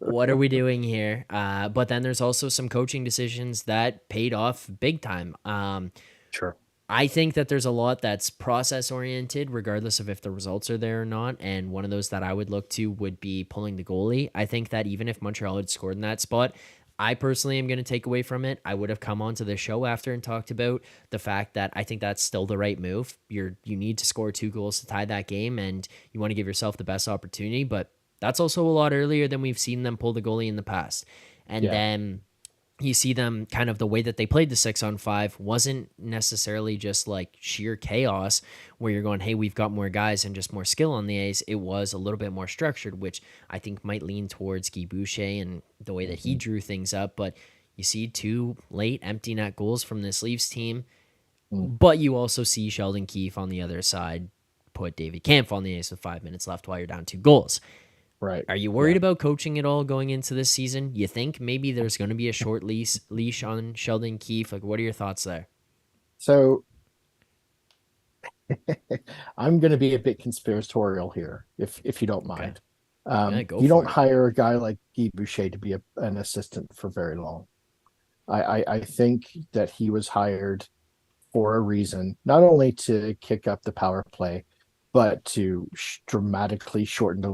What are we doing here? But then there's also some coaching decisions that paid off big time. sure. I think that there's a lot that's process oriented, regardless of if the results are there or not. And one of those that I would look to would be pulling the goalie. I think that even if Montreal had scored in that spot, I personally am going to take away from it. I would have come onto the show after and talked about the fact that I think that's still the right move. You need to score 2 goals to tie that game, and you want to give yourself the best opportunity. But that's also a lot earlier than we've seen them pull the goalie in the past. And Yeah. then you see them kind of the way that they played the 6-on-5 wasn't necessarily just like sheer chaos where you're going, hey, we've got more guys and just more skill on the A's. It was a little bit more structured, which I think might lean towards Guy Boucher and the way that he drew things up. But you see 2 late empty net goals from this Leafs team, but you also see Sheldon Keefe on the other side put David Kampf on the A's with 5 minutes left while you're down 2 goals. Right. Are you worried about coaching at all going into this season? You think maybe there's going to be a short leash on Sheldon Keefe? Like, what are your thoughts there? So I'm going to be a bit conspiratorial here, if you don't mind. Yeah, go You for don't it. hire a guy like Guy Boucher to be an assistant for very long. I think that he was hired for a reason, not only to kick up the power play, but to dramatically shorten the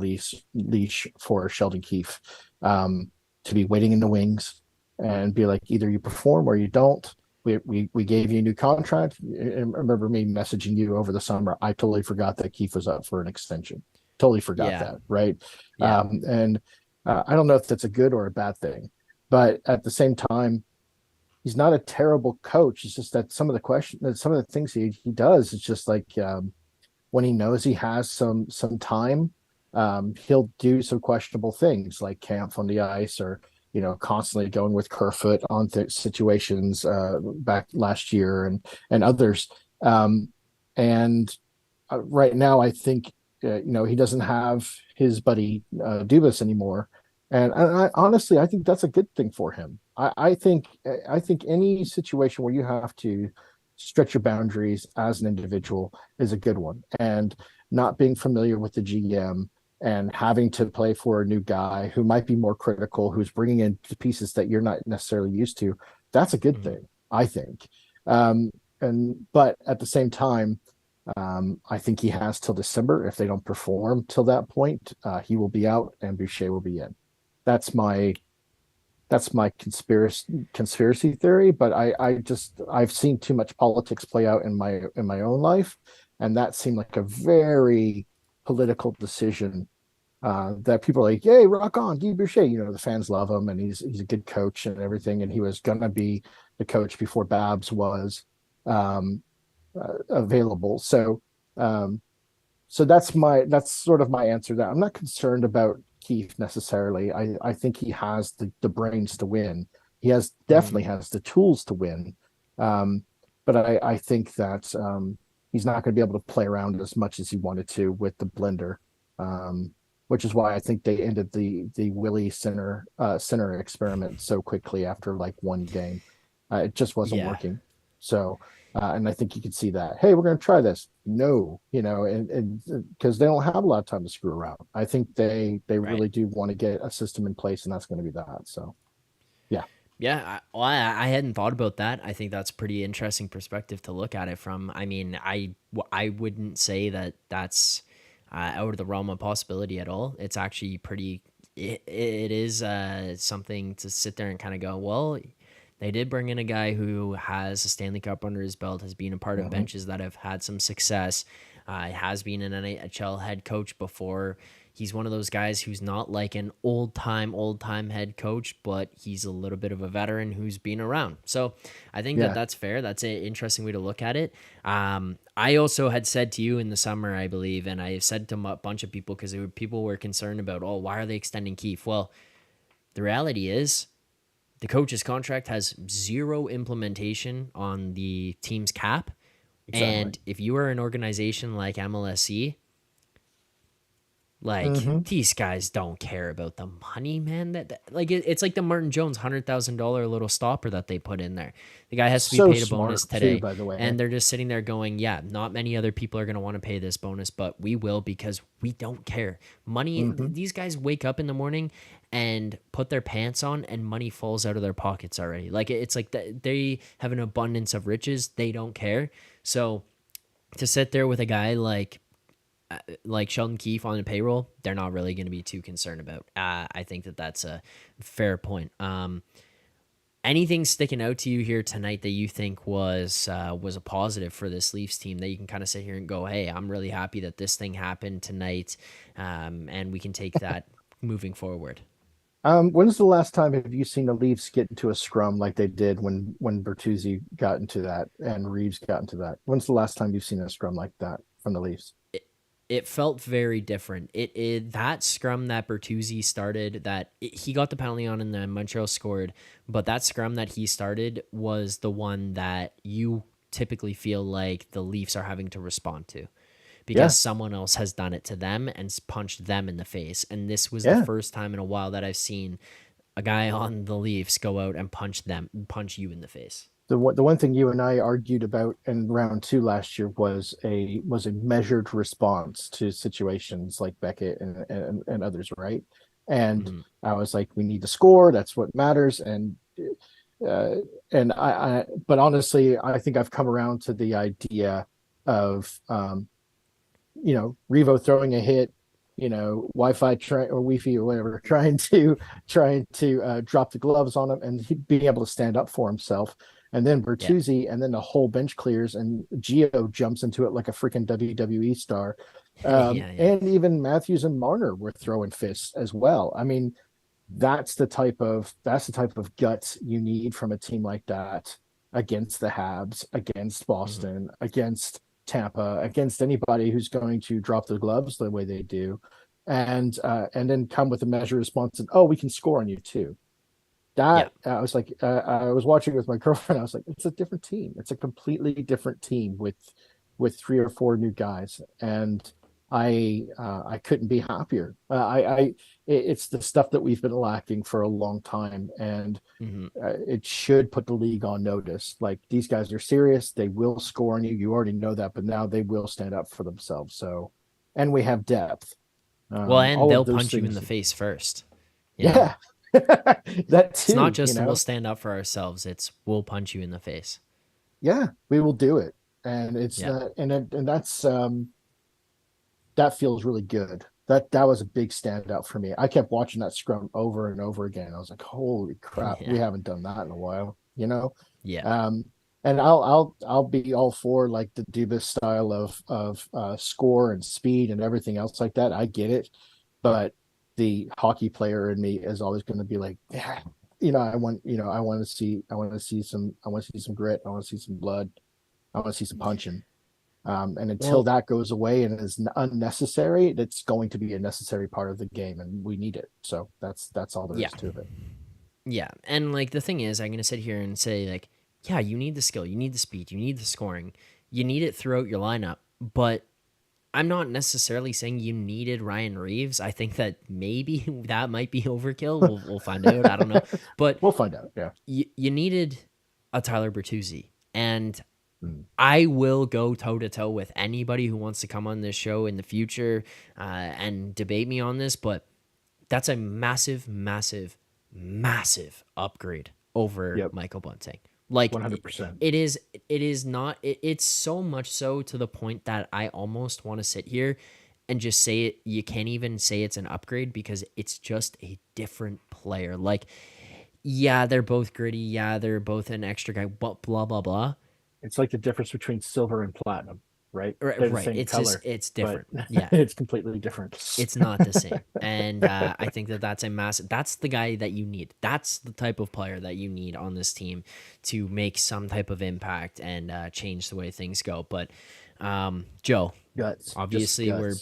leash for Sheldon Keefe, to be waiting in the wings and be like, either you perform or you don't. We gave you a new contract. I remember me messaging you over the summer. I totally forgot that Keefe was up for an extension. Totally forgot Yeah. that, right? Yeah. And I don't know if that's a good or a bad thing, but at the same time, he's not a terrible coach. It's just that some of the things he does, it's just like when he knows he has some time, he'll do some questionable things like camp on the ice, or constantly going with Kerfoot on situations back last year and others. And right now, I think he doesn't have his buddy Dubas anymore, and honestly, I think that's a good thing for him. I think any situation where you have to stretch your boundaries as an individual is a good one, and not being familiar with the GM and having to play for a new guy who might be more critical, who's bringing in pieces that you're not necessarily used to, that's a good thing, I think. But at the same time, I think he has till December. If they don't perform till that point, he will be out and Boucher will be in. That's my conspiracy theory, but I've seen too much politics play out in my own life, and that seemed like a very political decision. That people are like, "Yay, rock on, Guy Boucher!" The fans love him, and he's a good coach and everything, and he was gonna be the coach before Babs was available. So that's sort of my answer to that. I'm not concerned about Keefe necessarily. I think he has the brains to win. He definitely has the tools to win. But I think that he's not going to be able to play around as much as he wanted to with the blender, which is why I think they ended the Willie center experiment so quickly after like one game. It just wasn't Yeah. working. So. And I think you can see that. Hey, we're going to try this. No, and because they don't have a lot of time to screw around. I think they really do want to get a system in place, and that's going to be that. So, yeah. Yeah, I hadn't thought about that. I think that's a pretty interesting perspective to look at it from. I mean, I wouldn't say that that's out of the realm of possibility at all. It's actually pretty. It is something to sit there and kind of go, well, they did bring in a guy who has a Stanley Cup under his belt, has been a part of Mhm. benches that have had some success, has been an NHL head coach before. He's one of those guys who's not like an old time head coach, but he's a little bit of a veteran who's been around. So I think that Yeah. that's fair. That's an interesting way to look at it. I also had said to you in the summer, I believe, and I said to a bunch of people because people were concerned about, oh, why are they extending Keefe? Well, the reality is the coach's contract has zero implementation on the team's cap. Exactly. And if you are an organization like MLSE, Like, these guys don't care about the money, man. It's like the Martin Jones $100,000 little stopper that they put in there. The guy has to be So paid a bonus smart today, too, by the way. and they're just sitting there going, "Yeah, not many other people are going to want to pay this bonus, but we will because we don't care." Money. These guys wake up in the morning and put their pants on, and money falls out of their pockets already. Like it's like they have an abundance of riches. They don't care. So to sit there with a guy like Sheldon Keefe on the payroll, they're not really going to be too concerned about. I think that's a fair point. Anything sticking out to you here tonight that you think was a positive for this Leafs team that you can kind of sit here and go, hey, I'm really happy that this thing happened tonight, and we can take that moving forward? When's the last time have you seen the Leafs get into a scrum like they did when Bertuzzi got into that and Reeves got into that? When's the last time you've seen a scrum like that from the Leafs? It felt very different. That scrum that Bertuzzi started, he got the penalty on and then Montreal scored, but that scrum that he started was the one that you typically feel like the Leafs are having to respond to because someone else has done it to them and punched them in the face. And this was the first time in a while that I've seen a guy on the Leafs go out and punch you in the face. The one thing you and I argued about in round 2 last year was a measured response to situations like Beckett and others, right? And I was like, we need to score. That's what matters. And but honestly, I think I've come around to the idea of, Revo throwing a hit, Wi-Fi or Wi-Fi or whatever, trying to drop the gloves on him and being able to stand up for himself. And then Bertuzzi, and then the whole bench clears, and Gio jumps into it like a freaking WWE star. And even Matthews and Marner were throwing fists as well. I mean, that's the type of guts you need from a team like that against the Habs, against Boston, against Tampa, against anybody who's going to drop the gloves the way they do, and then come with a measured response and we can score on you too. I was like, I was watching with my girlfriend. I was like, it's a different team. It's a completely different team with 3 or 4 new guys, and I couldn't be happier. It's the stuff that we've been lacking for a long time, and it should put the league on notice. Like, these guys are serious. They will score on you. You already know that, but now they will stand up for themselves. So, and we have depth. And they'll punch you in the face first. Yeah. That too. It's not just we'll stand up for ourselves. It's we'll punch you in the face. Yeah, we will do it, and it's and that's that feels really good. That was a big standout for me. I kept watching that scrum over and over again. I was like, holy crap, we haven't done that in a while. Yeah. And I'll be all for like the Dubas style of score and speed and everything else like that. I get it, but the hockey player in me is always going to be like, I want to see some grit. I want to see some blood. I want to see some punching. And until that goes away and is unnecessary, that's going to be a necessary part of the game, and we need it. So that's all there is to it. Yeah. And like the thing is, I'm going to sit here and say like, yeah, you need the skill, you need the speed, you need the scoring, you need it throughout your lineup, but I'm not necessarily saying you needed Ryan Reeves. I think that maybe that might be overkill. We'll find out. I don't know, but we'll find out. Yeah, you needed a Tyler Bertuzzi, and I will go toe to toe with anybody who wants to come on this show in the future and debate me on this. But that's a massive, massive, massive upgrade over Michael Bunting. Like 100%. It is not. It's so much so to the point that I almost want to sit here and just say it. You can't even say it's an upgrade because it's just a different player. Like, yeah, they're both gritty. Yeah, they're both an extra guy. But blah blah blah. It's like the difference between silver and platinum, right? Right. It's color, just it's different. Yeah, it's completely different. It's not the same, and I think that's a massive. That's the guy that you need. That's the type of player that you need on this team to make some type of impact and change the way things go. But Joe, guts. Obviously, we're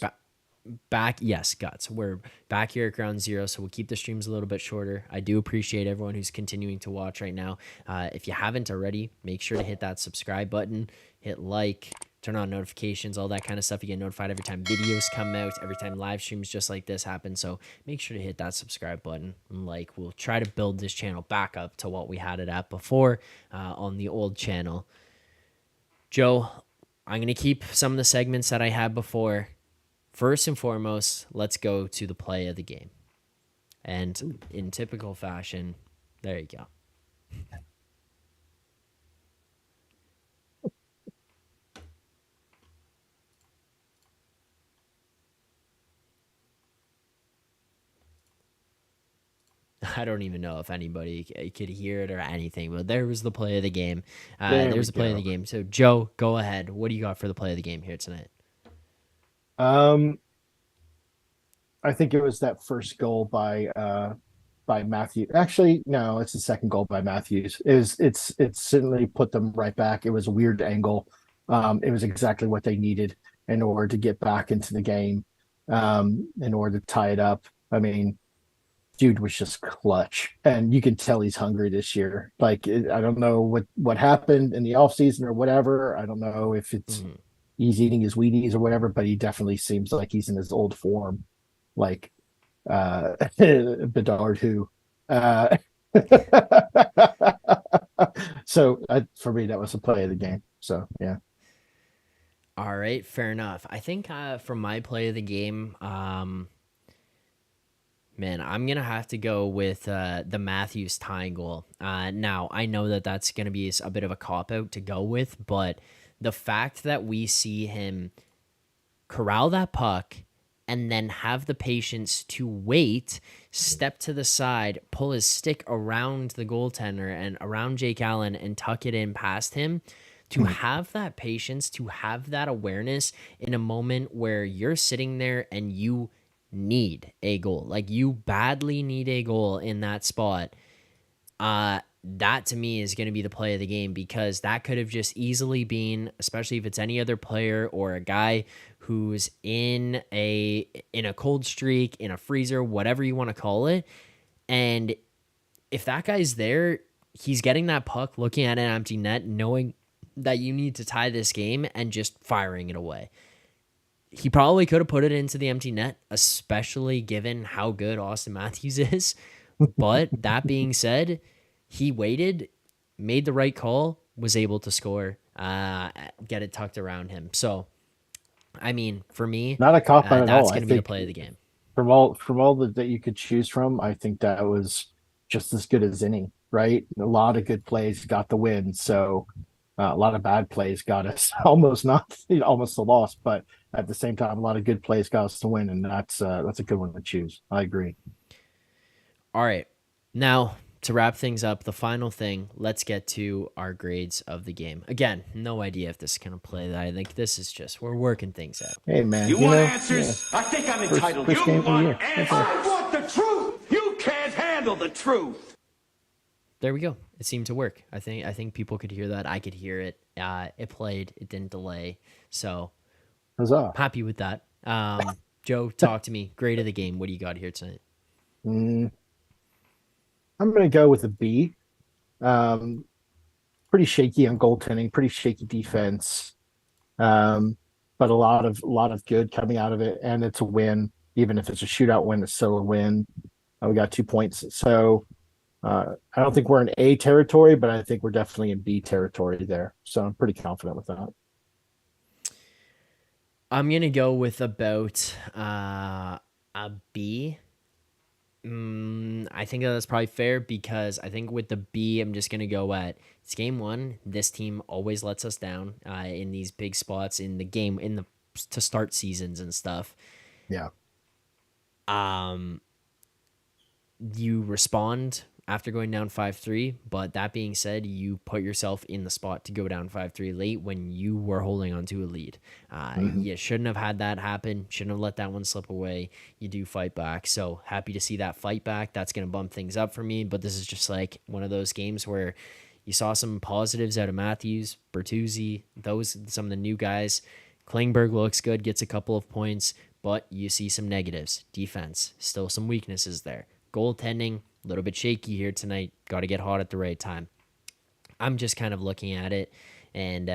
back. Yes, guts. We're back here at Ground Zero, so we'll keep the streams a little bit shorter. I do appreciate everyone who's continuing to watch right now. If you haven't already, make sure to hit that subscribe button, hit like, turn on notifications, all that kind of stuff. You get notified every time videos come out, every time live streams just like this happen. So make sure to hit that subscribe button. And we'll try to build this channel back up to what we had it at before on the old channel. Joe, I'm going to keep some of the segments that I had before. First and foremost, let's go to the play of the game. And in typical fashion, there you go. I don't even know if anybody could hear it or anything, but there was the play of the game. There's the play of the game. So, Joe, go ahead. What do you got for the play of the game here tonight? I think it was that first goal by Matthew. Actually, no, it's the second goal by Matthews. It's certainly put them right back. It was a weird angle. It was exactly what they needed in order to get back into the game, in order to tie it up. I mean, dude was just clutch, and you can tell he's hungry this year. I don't know what happened in the offseason or whatever. I don't know if it's he's eating his Wheaties or whatever, but he definitely seems like he's in his old form, Bedard who. So for me, that was the play of the game. So yeah. All right, fair enough. I think for my play of the game, man, I'm going to have to go with the Matthews tying goal. Now, I know that that's going to be a bit of a cop-out to go with, but the fact that we see him corral that puck and then have the patience to wait, step to the side, pull his stick around the goaltender and around Jake Allen and tuck it in past him, to have that patience, to have that awareness in a moment where you're sitting there and you need a goal, like you badly need a goal in that spot, that to me is going to be the play of the game, because that could have just easily been, especially if it's any other player or a guy who's in a cold streak, in a freezer, whatever you want to call it. And if that guy's there, he's getting that puck, looking at an empty net, knowing that you need to tie this game and just firing it away. He probably could have put it into the empty net, especially given how good Austin Matthews is. But that being said, he waited, made the right call, was able to score, get it tucked around him. So, I mean, for me, not a cop out at all. That's going to be the play of the game. From all that you could choose from, I think that was just as good as any, right? A lot of good plays got the win. So a lot of bad plays got us almost the loss, but at the same time, a lot of good plays got us to win, and that's a good one to choose. I agree. All right, now to wrap things up, the final thing, let's get to our grades of the game. Again, no idea if this is going to play that. I think this is just, we're working things out. Hey, man. You want answers? Yeah. I think I'm entitled. First you game want of the year. answers? I want the truth. You can't handle the truth. There we go. It seemed to work. I think people could hear that. I could hear it. It played. It didn't delay. So, huzzah. Happy with that. Joe, talk to me. Grade of the game. What do you got here tonight? I'm going to go with a B. Pretty shaky on goaltending, pretty shaky defense, but a lot of good coming out of it, and it's a win. Even if it's a shootout win, it's still a win. We got 2 points, so I don't think we're in A territory, but I think we're definitely in B territory there. So I'm pretty confident with that. I'm going to go with about a B. I think that's probably fair, because I think with the B, I'm just going to go at, it's game one. This team always lets us down in these big spots in the game, to start seasons and stuff. Yeah. You respond after going down 5-3, but that being said, you put yourself in the spot to go down 5-3 late when you were holding on to a lead. You shouldn't have had that happen. Shouldn't have let that one slip away. You do fight back. So happy to see that fight back. That's going to bump things up for me, but this is just like one of those games where you saw some positives out of Matthews, Bertuzzi, some of the new guys. Klingberg looks good, gets a couple of points, but you see some negatives. Defense, still some weaknesses there. Goaltending, a little bit shaky here tonight. Got to get hot at the right time. I'm just kind of looking at it and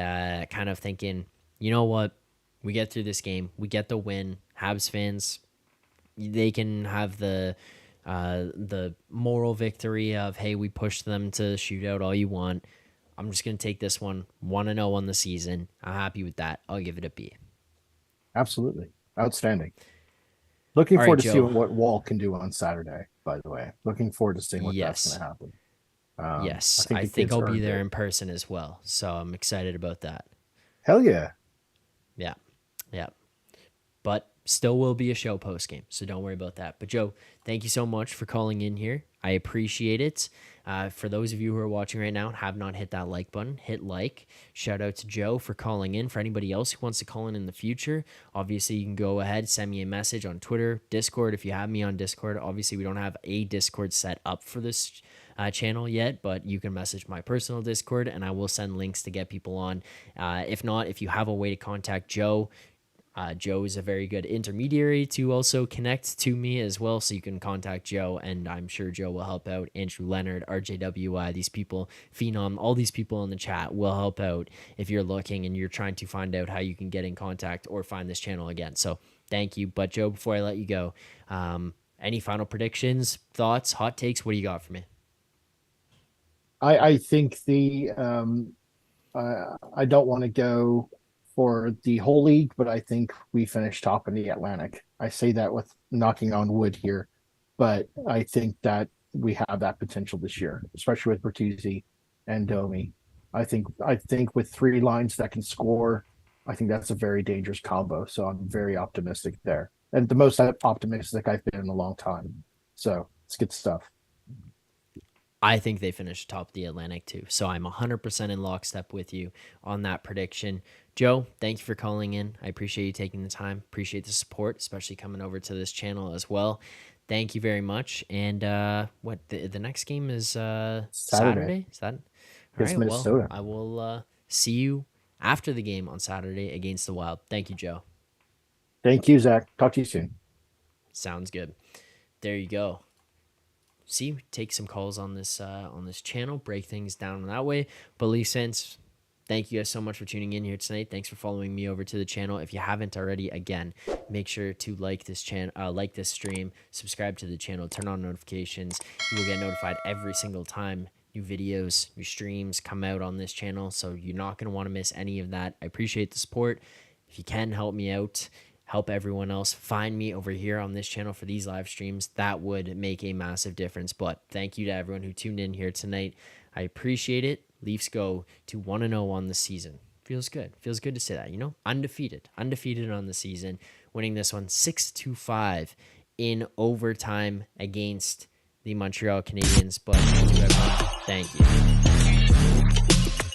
kind of thinking, you know what? We get through this game. We get the win. Habs fans, they can have the moral victory of, hey, we pushed them to shootout all you want. I'm just going to take this one 1-0 on the season. I'm happy with that. I'll give it a B. Absolutely. Outstanding. Looking All forward right, to Joe. seeing what Wall can do on Saturday, by the way. Looking forward to seeing what that's Yes. going to happen. Yes. the I think kids I'll be earned there it. in person as well. So I'm excited about that. Hell yeah. Yeah. Yeah. But still will be a show post game, so don't worry about that. But Joe, thank you so much for calling in here. I appreciate it. For those of you who are watching right now and have not hit that like button, hit like. Shout out to Joe for calling in. For anybody else who wants to call in the future, obviously you can go ahead, send me a message on Twitter, Discord. If you have me on Discord, obviously we don't have a Discord set up for this channel yet, but you can message my personal Discord and I will send links to get people on. If not, if you have a way to contact Joe, Joe is a very good intermediary to also connect to me as well. So you can contact Joe, and I'm sure Joe will help out. Andrew Leonard, RJWI, these people, Phenom, all these people in the chat will help out if you're looking and you're trying to find out how you can get in contact or find this channel again. So thank you. But Joe, before I let you go, any final predictions, thoughts, hot takes? What do you got for me? I think I don't want to go for the whole league, but I think we finished top in the Atlantic. I say that with knocking on wood here, but I think that we have that potential this year, especially with Bertuzzi and Domi. I think with three lines that can score, I think that's a very dangerous combo. So I'm very optimistic there, and the most optimistic I've been in a long time. So it's good stuff. I think they finished top of the Atlantic too. So I'm 100% in lockstep with you on that prediction. Joe, thank you for calling in. I appreciate you taking the time. Appreciate the support, especially coming over to this channel as well. Thank you very much. And the next game is Saturday? Is that all Against right? Minnesota. Well, I will see you after the game on Saturday against the Wild. Thank you, Joe. Thank you, Zach. Talk to you soon. Sounds good. There you go. See, take some calls on this channel, break things down that way. But Leafs fans, thank you guys so much for tuning in here tonight. Thanks for following me over to the channel. If you haven't already, again, make sure to like this channel, like this stream, subscribe to the channel, turn on notifications. You will get notified every single time new videos, new streams come out on this channel. So you're not going to want to miss any of that. I appreciate the support. If you can help me out, help everyone else find me over here on this channel for these live streams, that would make a massive difference. But thank you to everyone who tuned in here tonight. I appreciate it. Leafs go to 1-0 on the season. Feels good. Feels good to say that, undefeated on the season, winning this one 6-5 in overtime against the Montreal Canadiens. But to everyone, thank you.